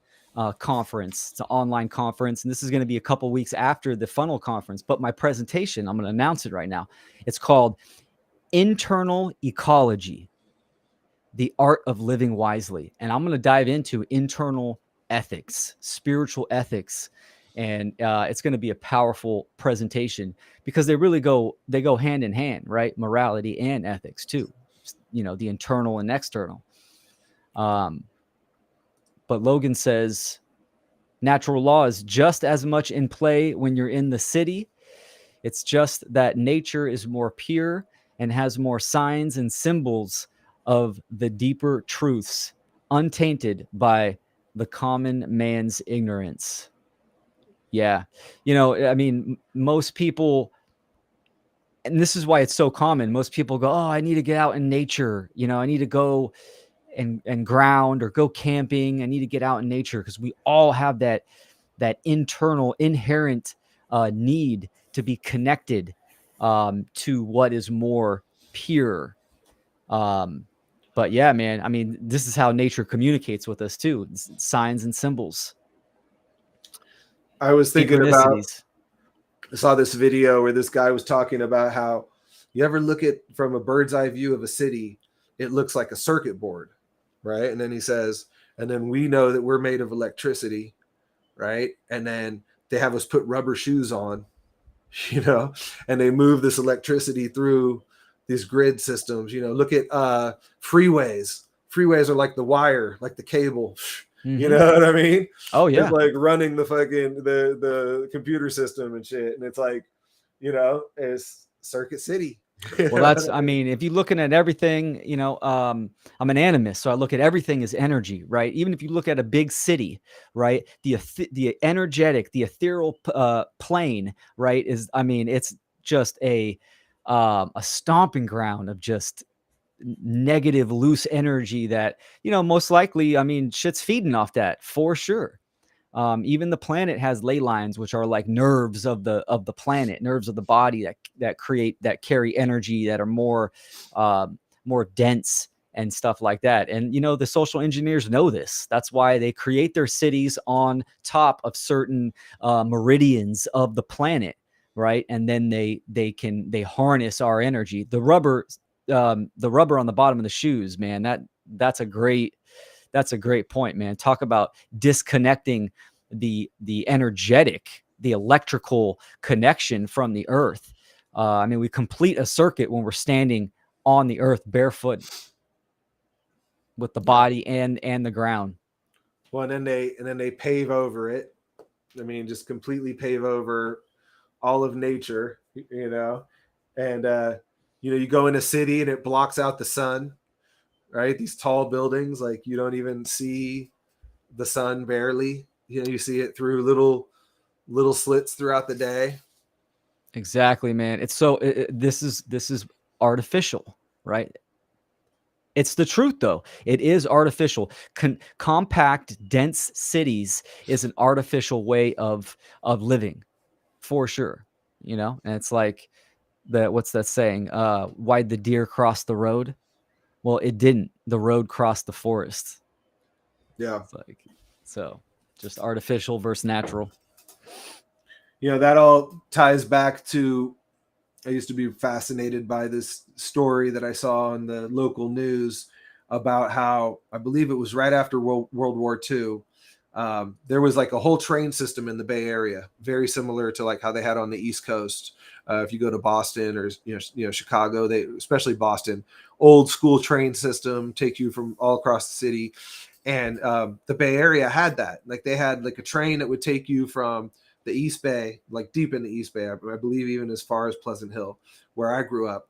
conference. It's an online conference, and this is going to be a couple weeks after the FUNL conference. But my presentation, I'm going to announce it right now. It's called Internal Ecology: The Art of Living Wisely. And I'm going to dive into internal ethics, spiritual ethics, and it's going to be a powerful presentation because they really go hand in hand, right? Morality and ethics too, the internal and external. But Logan says natural law is just as much in play when you're in the city. It's just that nature is more pure and has more signs and symbols of the deeper truths, untainted by the common man's ignorance. Yeah. I mean, most people, and this is why it's so common. Most people go, "Oh, I need to get out in nature. I need to go and ground or go camping. I need to get out in nature," because we all have that internal inherent need to be connected to what is more pure. But yeah, man, I mean, this is how nature communicates with us too. It's signs and symbols. I was thinking about, Synchronicities. I saw this video where this guy was talking about how you ever look at from a bird's eye view of a city, it looks like a circuit board, right? And then he says, and then we know that we're made of electricity, right? And then they have us put rubber shoes on, and they move this electricity through these grid systems. Look at freeways. Freeways are like the wire, like the cable. Mm-hmm. You know what I mean? Oh yeah. It's like running the fucking the computer system and shit. And it's like, it's Circuit City. Well, that's, I mean, if you're looking at everything, I'm an animist, so I look at everything as energy, right? Even if you look at a big city, right? The energetic, the ethereal plane, right? It's just a stomping ground of just negative, loose energy that, most likely, shit's feeding off that for sure. Even the planet has ley lines, which are like nerves of the planet, nerves of the body that carry energy, that are more dense and stuff like that. And the social engineers know this. That's why they create their cities on top of certain meridians of the planet, right? And then they harness our energy. The rubber on the bottom of the shoes, man. That's a great point, man. Talk about disconnecting the energetic, the electrical connection from the earth. We complete a circuit when we're standing on the earth barefoot with the body and the ground. Well, and then they pave over it. Just completely pave over all of nature, and you go in a city and it blocks out the sun. Right, these tall buildings, like you don't even see the sun barely. You see it through little slits throughout the day. Exactly, man. It's so this is artificial, right? It's the truth, though. It is artificial. Compact, dense cities is an artificial way of living, for sure. And it's like what's that saying? Why'd the deer cross the road? Well, it didn't. The road crossed the forest. Yeah. It's like, so just artificial versus natural. That all ties back to, I used to be fascinated by this story that I saw in the local news about how, I believe it was right after World War II, there was like a whole train system in the Bay Area, very similar to like how they had on the East Coast. If you go to Boston or Chicago, especially Boston, old school train system, take you from all across the city. And the Bay Area had that. Like they had like a train that would take you from the East Bay, like deep in the East Bay, I believe even as far as Pleasant Hill, where I grew up,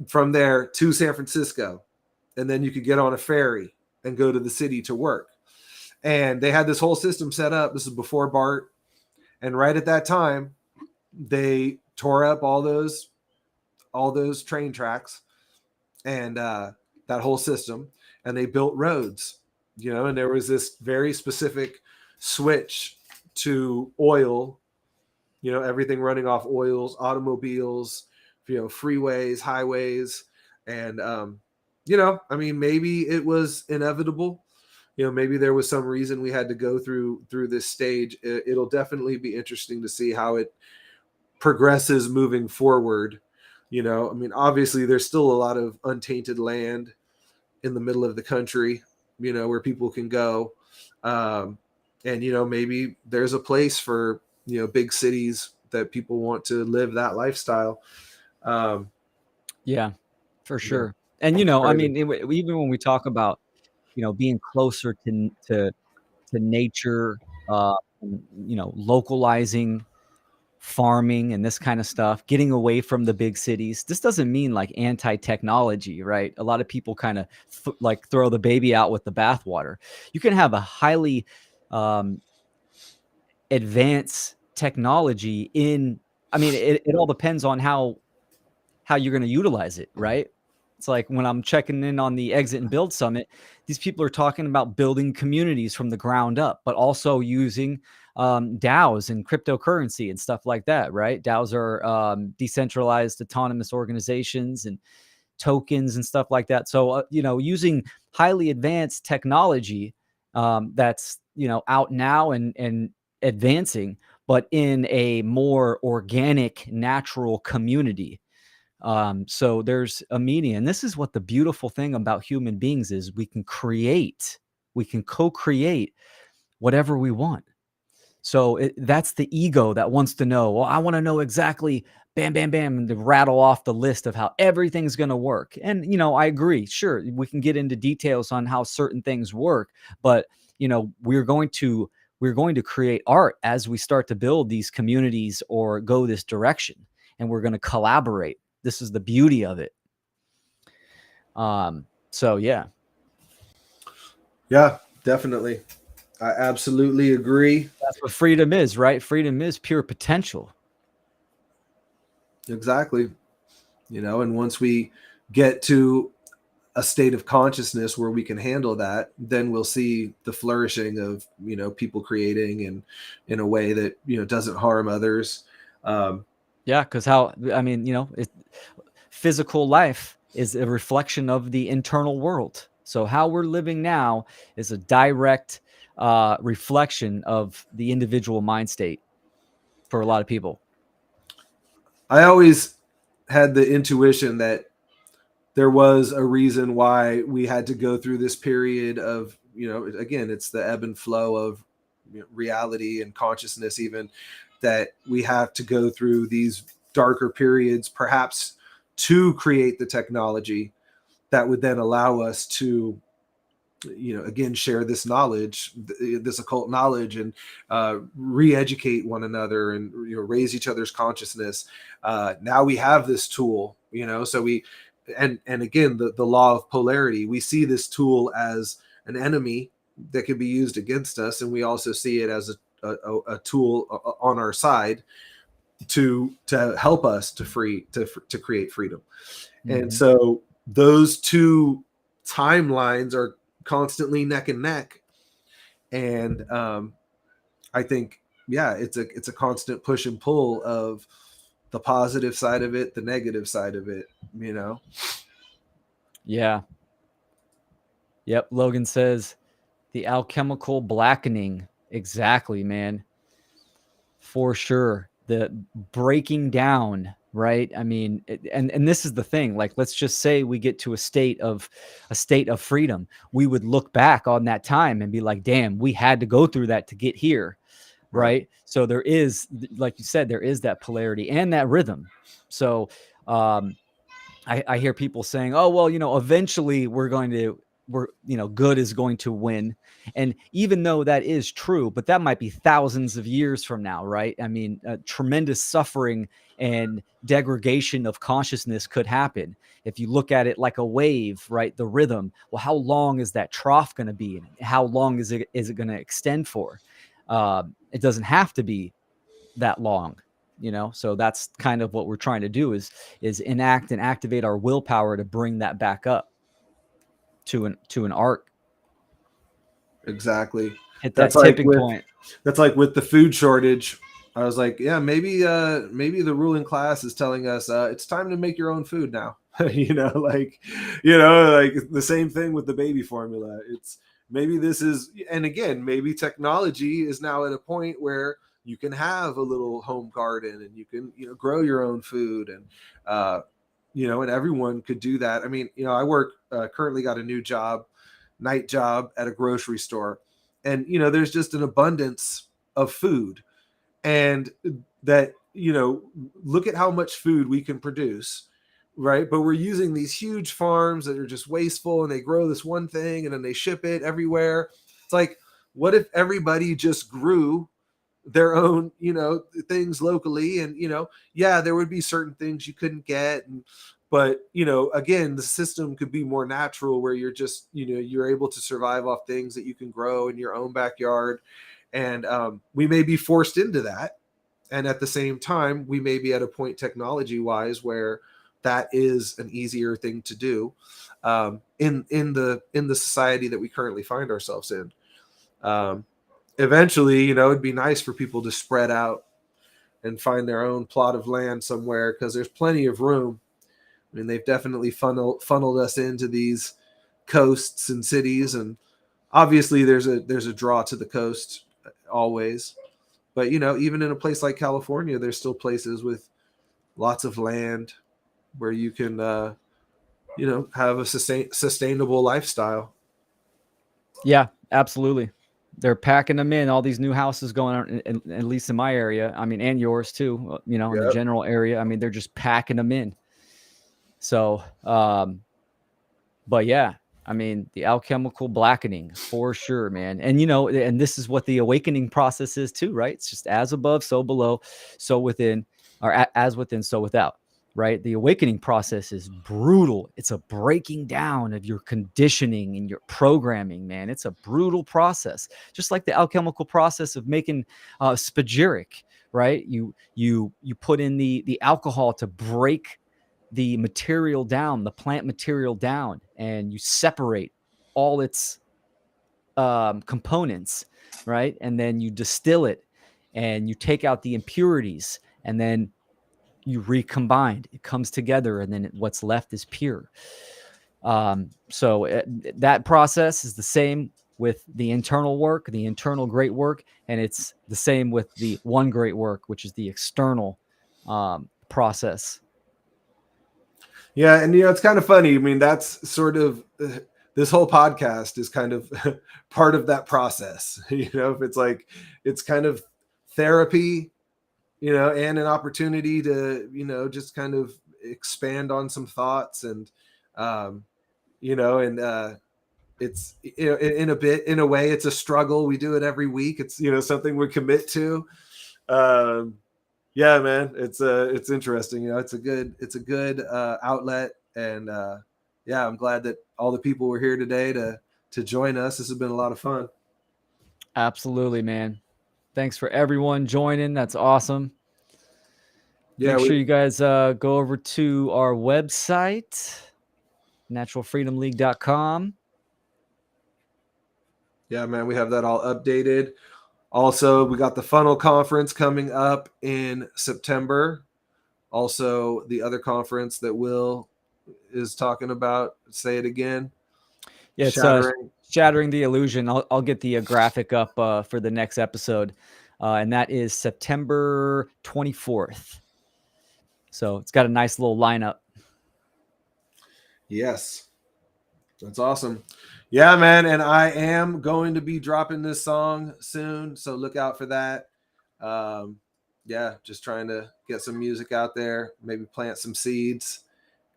from there to San Francisco. And then you could get on a ferry and go to the city to work. And they had this whole system set up. This is before BART. And right at that time, they tore up all those train tracks and that whole system, and they built roads, and there was this very specific switch to oil, everything running off oils, automobiles, freeways, highways. And, maybe it was inevitable. Maybe there was some reason we had to go through this stage. It'll definitely be interesting to see how it progresses moving forward. Obviously there's still a lot of untainted land in the middle of the country, where people can go. And, you know, maybe there's a place for, you know, big cities that people want to live that lifestyle. Um, Yeah, for you know, sure. And, you know, I crazy. mean, even when we talk about, you know, being closer to nature, and, you know, localizing farming and this kind of stuff, getting away from the big cities. This doesn't mean like anti-technology, right? A lot of people kind of like throw the baby out with the bathwater. You can have a highly um, advanced technology in, I mean, it all depends on how you're going to utilize it, right? It's like when I'm checking in on the Exit and Build Summit, these people are talking about building communities from the ground up, but also using DAOs and cryptocurrency and stuff like that, right? DAOs are decentralized autonomous organizations and tokens and stuff like that. So, you know, using highly advanced technology that's, you know, out now and advancing, but in a more organic, natural community. So there's a meaning, and this is what the beautiful thing about human beings is: we can co-create whatever we want. So that's the ego that wants to know, well, I want to know exactly, bam, bam, bam, and to rattle off the list of how everything's going to work. And, you know, I agree. Sure, we can get into details on how certain things work, but, you know, we're going to create art as we start to build these communities or go this direction, and we're going to collaborate. This is the beauty of it. So yeah. Yeah, definitely. I absolutely agree. That's what freedom is, right? Freedom is pure potential. Exactly. You know, and once we get to a state of consciousness where we can handle that, then we'll see the flourishing of, you know, people creating and in a way that, you know, doesn't harm others. Um, Yeah, because how, I mean, you know, physical life is a reflection of the internal world. So how we're living now is a direct reflection of the individual mind state for a lot of people. I always had the intuition that there was a reason why we had to go through this period of, you know, again, it's the ebb and flow of, you know, reality and consciousness, even, that we have to go through these darker periods, perhaps to create the technology that would then allow us to, you know, again, share this knowledge, this occult knowledge, and re-educate one another, and, you know, raise each other's consciousness. Now we have this tool, you know, so we, and again, the law of polarity, we see this tool as an enemy that can be used against us, and we also see it as a tool on our side to help us to create freedom. And Mm-hmm. so those two timelines are constantly neck and neck. And I think, yeah, it's a constant push and pull of the positive side of it, the negative side of it, you know. Yeah. Yep. Logan says the alchemical blackening. Exactly, man. For sure. The breaking down, right? I mean, and this is the thing. Like, let's just say we get to a state of freedom. We would look back on that time and be like, damn, we had to go through that to get here. Right. Right. So there is, like you said, there is that polarity and that rhythm. So I hear people saying, oh, well, you know, eventually you know, good is going to win. And even though that is true, but that might be thousands of years from now, right? I mean, tremendous suffering and degradation of consciousness could happen. If you look at it like a wave, right? The rhythm, well, how long is that trough going to be? And how long is it going to extend for? It doesn't have to be that long, you know. So that's kind of what we're trying to do is enact and activate our willpower to bring that back up to an arc, Exactly. hit That's that like tipping with point. that's like with the food shortage. I was like, yeah, maybe the ruling class is telling us it's time to make your own food now. You know, like, you know, like the same thing with the baby formula. It's maybe this is, and again, maybe technology is now at a point where you can have a little home garden and you can, you know, grow your own food, and you know, and everyone could do that. I mean, you know, I work currently got a new job, night job at a grocery store. and there's just an abundance of food, and that look at how much food we can produce, right? But we're using these huge farms that are just wasteful, and they grow this one thing and then they ship it everywhere. It's like, what if everybody just grew their own things locally? And yeah, there would be certain things you couldn't get, but again, the system could be more natural, where you're just you're able to survive off things that you can grow in your own backyard. And we may be forced into that, and at the same time we may be at a point technology wise where that is an easier thing to do, in the society that we currently find ourselves in. Eventually, it'd be nice for people to spread out and find their own plot of land somewhere, because there's plenty of room. I mean, they've definitely funneled us into these coasts and cities, and obviously there's a draw to the coast always. But even in a place like California, there's still places with lots of land where you can have a sustainable lifestyle. Yeah, absolutely. They're packing them in, all these new houses going on, at least in my area. I mean, and yours too, in the general area. I mean, they're just packing them in. So, but yeah, I mean, the alchemical blackening for sure, man. And, and this is what the awakening process is too, right? It's just as above, so below, so within, or as within, so without, right? The awakening process is brutal. It's a breaking down of your conditioning and your programming, man. It's a brutal process, just like the alchemical process of making spagyric, right? You put in the alcohol to break the material down, the plant material down, and you separate all its components, right? And then you distill it and you take out the impurities, and then you recombine. It comes together, and then what's left is pure. So that process is the same with the internal work, the internal great work, and it's the same with the one great work, which is the external process. Yeah, and it's kind of funny. I mean, that's sort of this whole podcast is kind of part of that process. If it's like, it's kind of therapy, and an opportunity to just kind of expand on some thoughts, and it's in a way it's a struggle. We do it every week. It's something we commit to. Yeah, man, it's interesting. It's a good outlet, and yeah, I'm glad that all the people were here today to join us. This has been a lot of fun. Absolutely, man. Thanks for everyone joining. That's awesome. Yeah, make sure you guys go over to our website, naturalfreedomleague.com. Yeah, man, we have that all updated. Also, we got the FUNL conference coming up in September. Also, the other conference that Will is talking about, say it again. Yeah, it's Shattering the Illusion. I'll get the graphic up for the next episode, and that is September 24th. So it's got a nice little lineup. Yes, that's awesome. Yeah, man, and I am going to be dropping this song soon, so look out for that. Yeah, just trying to get some music out there, maybe plant some seeds,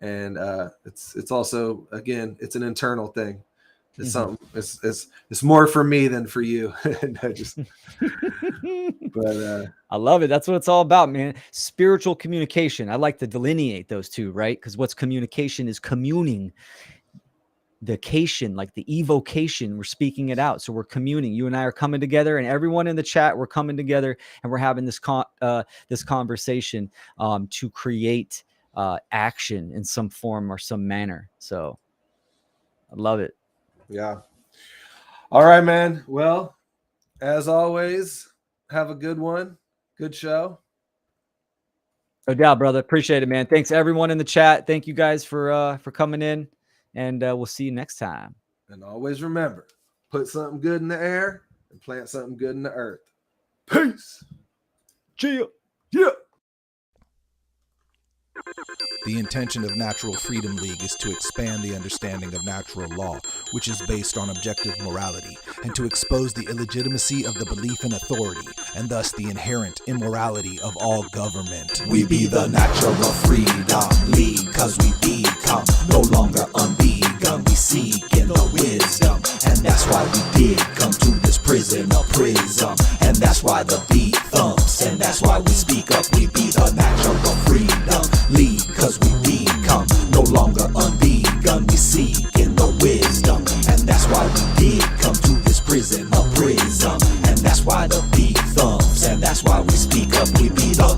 and it's also, again, it's an internal thing. It's something. It's more for me than for you. But I love it. That's what it's all about, man. Spiritual communication. I like to delineate those two, right? Because what's communication is communing. The cation, like the evocation, we're speaking it out. So we're communing. You and I are coming together, and everyone in the chat, we're coming together, and we're having this conversation to create action in some form or some manner. So I love it. Yeah. All right, man. Well, as always, have a good one. Good show. No doubt, brother. Appreciate it, man. Thanks everyone in the chat. Thank you guys for coming in, and we'll see you next time. And always remember, put something good in the air and plant something good in the earth. Peace. Cheer. Yeah. The intention of Natural Freedom League is to expand the understanding of natural law, which is based on objective morality, and to expose the illegitimacy of the belief in authority, and thus the inherent immorality of all government. We be the natural freedom league, cause we become no longer unbegun. We seek in the wisdom, and that's why we did come to this prison of prism. And that's why the beat thumps, and that's why we speak up. We be the natural freedom league, cause we become no longer unbegun. We seek in the wisdom, and that's why we did come to this prison of prism. And that's why the beat thumps, and that's why we speak up. We be the